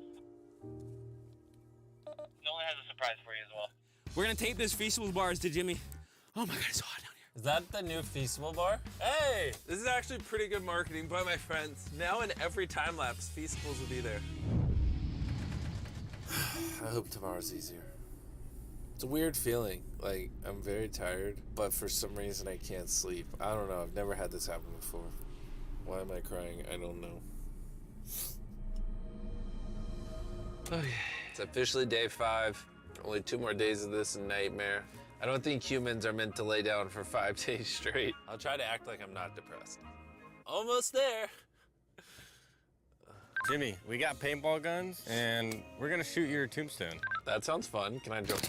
Nolan has a surprise for you as well. We're gonna tape this Feastables bars to Jimmy. Oh my God, it's so hot down here. Is that the new Feastables bar? Hey, this is actually pretty good marketing by my friends. Now in every time lapse, Feastables will be there. I hope tomorrow's easier. It's a weird feeling. Like, I'm very tired, but for some reason I can't sleep. I don't know, I've never had this happen before. Why am I crying? I don't know. Okay, it's officially day 5. Only 2 more days of this nightmare. I don't think humans are meant to lay down for 5 days straight. I'll try to act like I'm not depressed. Almost there. Jimmy, we got paintball guns, and we're gonna shoot your tombstone. That sounds fun. Can I jump?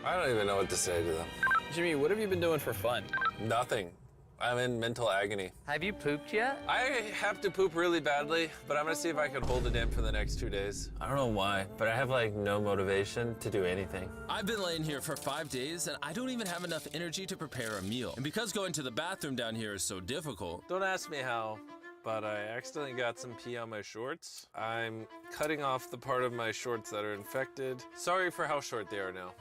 I don't even know what to say to them. Jimmy, what have you been doing for fun? Nothing. I'm in mental agony. Have you pooped yet? I have to poop really badly, but I'm gonna see if I can hold it in for the next 2 days. I don't know why, but I have like no motivation to do anything. I've been laying here for 5 days and I don't even have enough energy to prepare a meal. And because going to the bathroom down here is so difficult. Don't ask me how, but I accidentally got some pee on my shorts. I'm cutting off the part of my shorts that are infected. Sorry for how short they are now.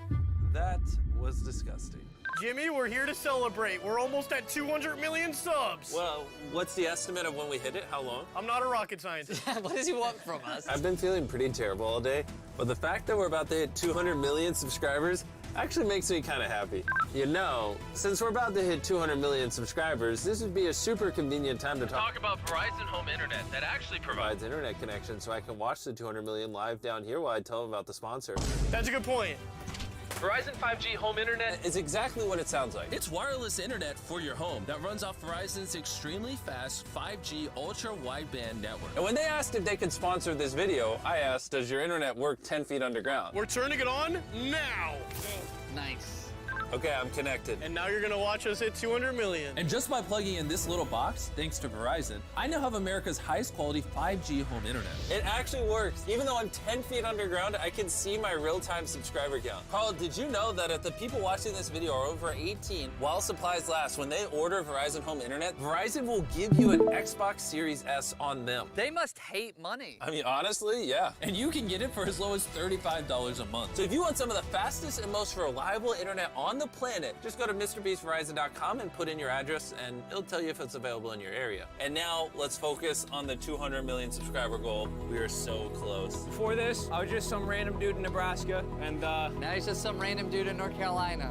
That was disgusting. Jimmy, we're here to celebrate. We're almost at 200 million subs. Well, what's the estimate of when we hit it? How long? I'm not a rocket scientist. What does he want from us? I've been feeling pretty terrible all day, but the fact that we're about to hit 200 million subscribers actually makes me kind of happy. You know, since we're about to hit 200 million subscribers, this would be a super convenient time to talk about Verizon Home Internet that actually provides internet connection so I can watch the 200 million live down here while I tell them about the sponsor. That's a good point. Verizon 5G home internet is exactly what it sounds like. It's wireless internet for your home that runs off Verizon's extremely fast 5G ultra wideband network. And when they asked if they could sponsor this video, I asked, does your internet work 10 feet underground? We're turning it on now. Nice. Okay, I'm connected. And now you're gonna watch us hit 200 million. And just by plugging in this little box, thanks to Verizon, I now have America's highest quality 5G home internet. It actually works. Even though I'm 10 feet underground, I can see my real-time subscriber count. Carl, did you know that if the people watching this video are over 18, while supplies last, when they order Verizon home internet, Verizon will give you an Xbox Series S on them? They must hate money. I mean, honestly, yeah. And you can get it for as low as $35 a month. So if you want some of the fastest and most reliable internet on the planet, just go to MrBeastVerizon.com and put in your address and it'll tell you if it's available in your area. And now let's focus on the 200 million subscriber goal. We are so close. Before this, I was just some random dude in Nebraska, and Now he's just some random dude in North Carolina.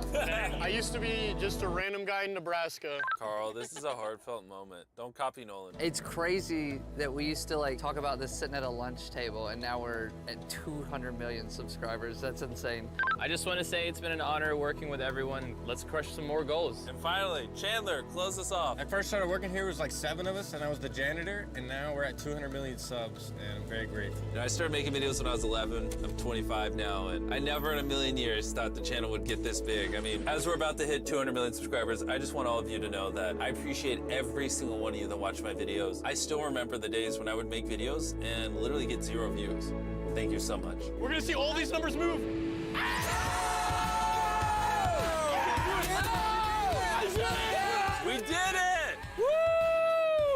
I used to be just a random guy in Nebraska. Carl, this is a heartfelt moment. Don't copy Nolan. It's crazy that we used to like talk about this sitting at a lunch table and now we're at 200 million subscribers. That's insane. I just want to say it's been an honor working with everyone. Let's crush some more goals. And finally, Chandler, close us off. I first started working here, it was like 7 of us, and I was the janitor, and now we're at 200 million subs, and I'm very grateful. You know, I started making videos when I was 11. I'm 25 now, and I never in a million years thought the channel would get this big. I mean, as we're about to hit 200 million subscribers, I just want all of you to know that I appreciate every single one of you that watch my videos. I still remember the days when I would make videos and literally get 0 views. Thank you so much. We're gonna see all these numbers move. We did it!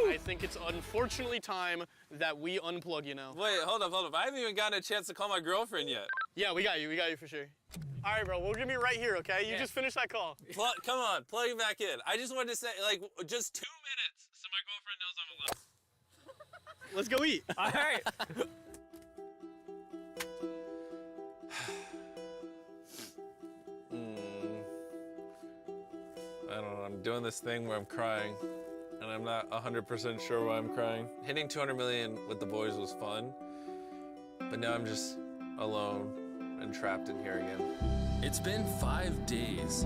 I think it's unfortunately time that we unplug you now. Wait, hold up. I haven't even gotten a chance to call my girlfriend yet. Yeah, we got you for sure. All right, bro, we're gonna be right here, okay? You just finished that call. Come on, plug it back in. I just wanted to say, like, just 2 minutes so my girlfriend knows I'm alive. Let's go eat. All right. I don't know, I'm doing this thing where I'm crying, and I'm not 100% sure why I'm crying. Hitting 200 million with the boys was fun, but now I'm just alone and trapped in here again. It's been 5 days.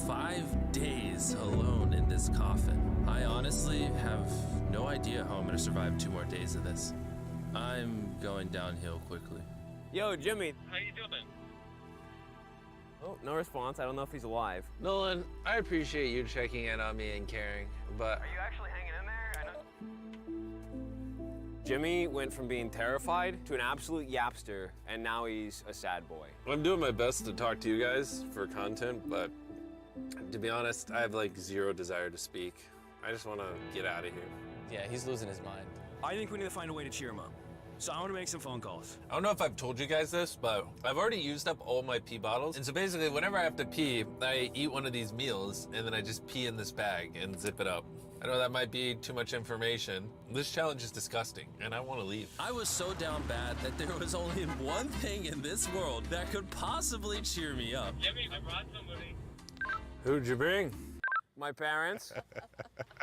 5 days alone in this coffin. I honestly have no idea how I'm gonna survive 2 more days of this. I'm going downhill quickly. Yo, Jimmy. How you doing? Oh, no response. I don't know if he's alive. Nolan, I appreciate you checking in on me and caring, but... Are you actually hanging in there? I know. Jimmy went from being terrified to an absolute yapster, and now he's a sad boy. I'm doing my best to talk to you guys for content, but to be honest, I have like 0 desire to speak. I just want to get out of here. Yeah, he's losing his mind. I think we need to find a way to cheer him up. So I want to make some phone calls. I don't know if I've told you guys this, but I've already used up all my pee bottles. And so basically, whenever I have to pee, I eat one of these meals, and then I just pee in this bag and zip it up. I know that might be too much information. This challenge is disgusting, and I want to leave. I was so down bad that there was only one thing in this world that could possibly cheer me up. Jimmy, I brought somebody. Who'd you bring? My parents.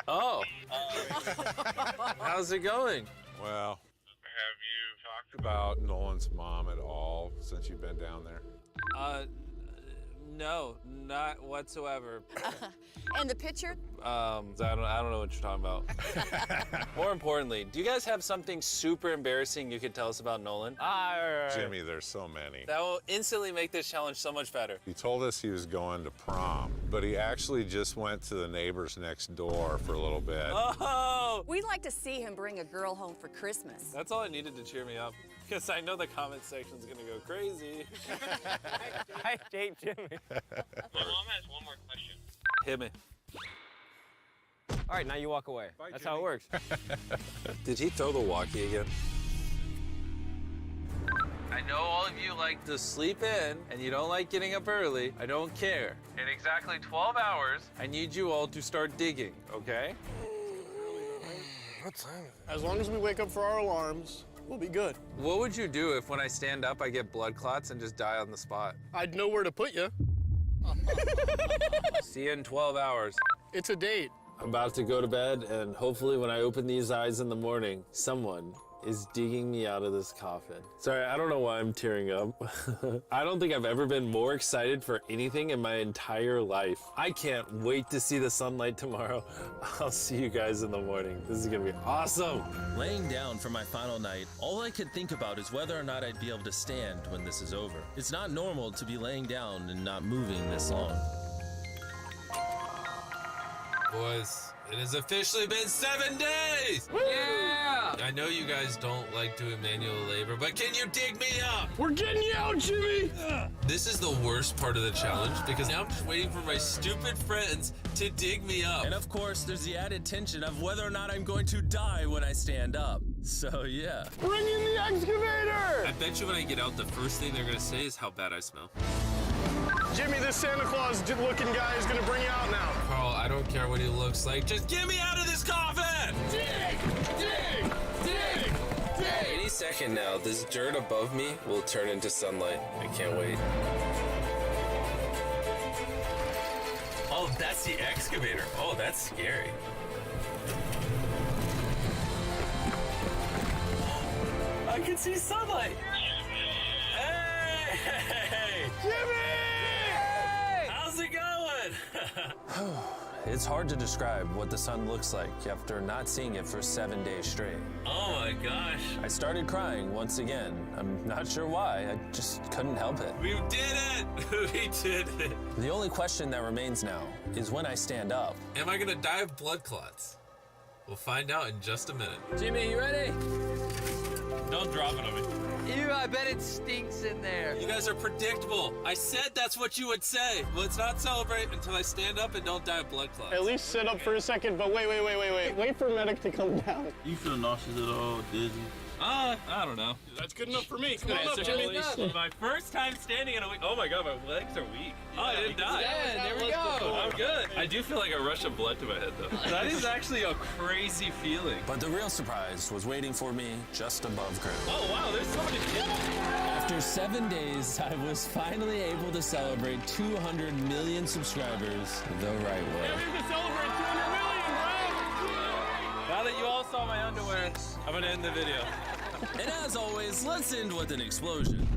Oh. How's it going? Well, have you talked about Nolan's mom at all since you've been down there? No, not whatsoever. And the picture? I don't know what you're talking about. More importantly, do you guys have something super embarrassing you could tell us about Nolan? Jimmy, there's so many. That will instantly make this challenge so much better. He told us he was going to prom, but he actually just went to the neighbors next door for a little bit. Oh! We'd like to see him bring a girl home for Christmas. That's all I needed to cheer me up. Because I know the comment section's gonna go crazy. I hate Jimmy. My mom has one more question. Hit me. All right, now you walk away. Bye, That's Jimmy. how it works. Did he throw the walkie again? I know all of you like to sleep in and you don't like getting up early. I don't care. In exactly 12 hours, I need you all to start digging, okay? What time is it? As long as we wake up for our alarms, we'll be good. What would you do if when I stand up, I get blood clots and just die on the spot? I'd know where to put you. See you in 12 hours. It's a date. I'm about to go to bed, and hopefully when I open these eyes in the morning, someone is digging me out of this coffin. Sorry, I don't know why I'm tearing up. I don't think I've ever been more excited for anything in my entire life. I can't wait to see the sunlight tomorrow. I'll see you guys in the morning. This is gonna be awesome. Laying down for my final night, all I could think about is whether or not I'd be able to stand when this is over. It's not normal to be laying down and not moving this long. Boys, it has officially been 7 days! Yeah! I know you guys don't like doing manual labor, but can you dig me up? We're getting you out, Jimmy! This is the worst part of the challenge because now I'm just waiting for my stupid friends to dig me up. And of course, there's the added tension of whether or not I'm going to die when I stand up. So yeah. Bring in the excavator! I bet you when I get out, the first thing they're gonna say is how bad I smell. Jimmy, this Santa Claus looking guy is gonna bring you out now. Carl, I don't care what he looks like. Just get me out of this coffin! Dig! Dig! Dig! Dig! Any second now, this dirt above me will turn into sunlight. I can't wait. Oh, that's the excavator. Oh, that's scary. I can see sunlight. Hey! Jimmy! How's it going? It's hard to describe what the sun looks like after not seeing it for 7 days straight. Oh my gosh. I started crying once again. I'm not sure why. I just couldn't help it. We did it! We did it. The only question that remains now is when I stand up. Am I gonna die of blood clots? We'll find out in just a minute. Jimmy, you ready? Don't drop it on me. Ew, I bet it stinks in there. You guys are predictable. I said that's what you would say. Let's not celebrate until I stand up and don't die of blood clots. At least sit up for a second, but wait. Wait for medic to come down. You feel nauseous at all, dizzy? I don't know. That's good enough for me. Come on up, Jimmy. My first time standing in a week. Oh my god, my legs are weak. Oh, I didn't die. Yeah, there we go. I'm good. I do feel like a rush of blood to my head, though. That is actually a crazy feeling. But the real surprise was waiting for me just above ground. Oh wow, there's so many kids. After 7 days, I was finally able to celebrate 200 million subscribers the right way. Yeah, we can celebrate 200 million, bro! Now that you all saw my underwear, I'm gonna end the video. And as always, let's end with an explosion.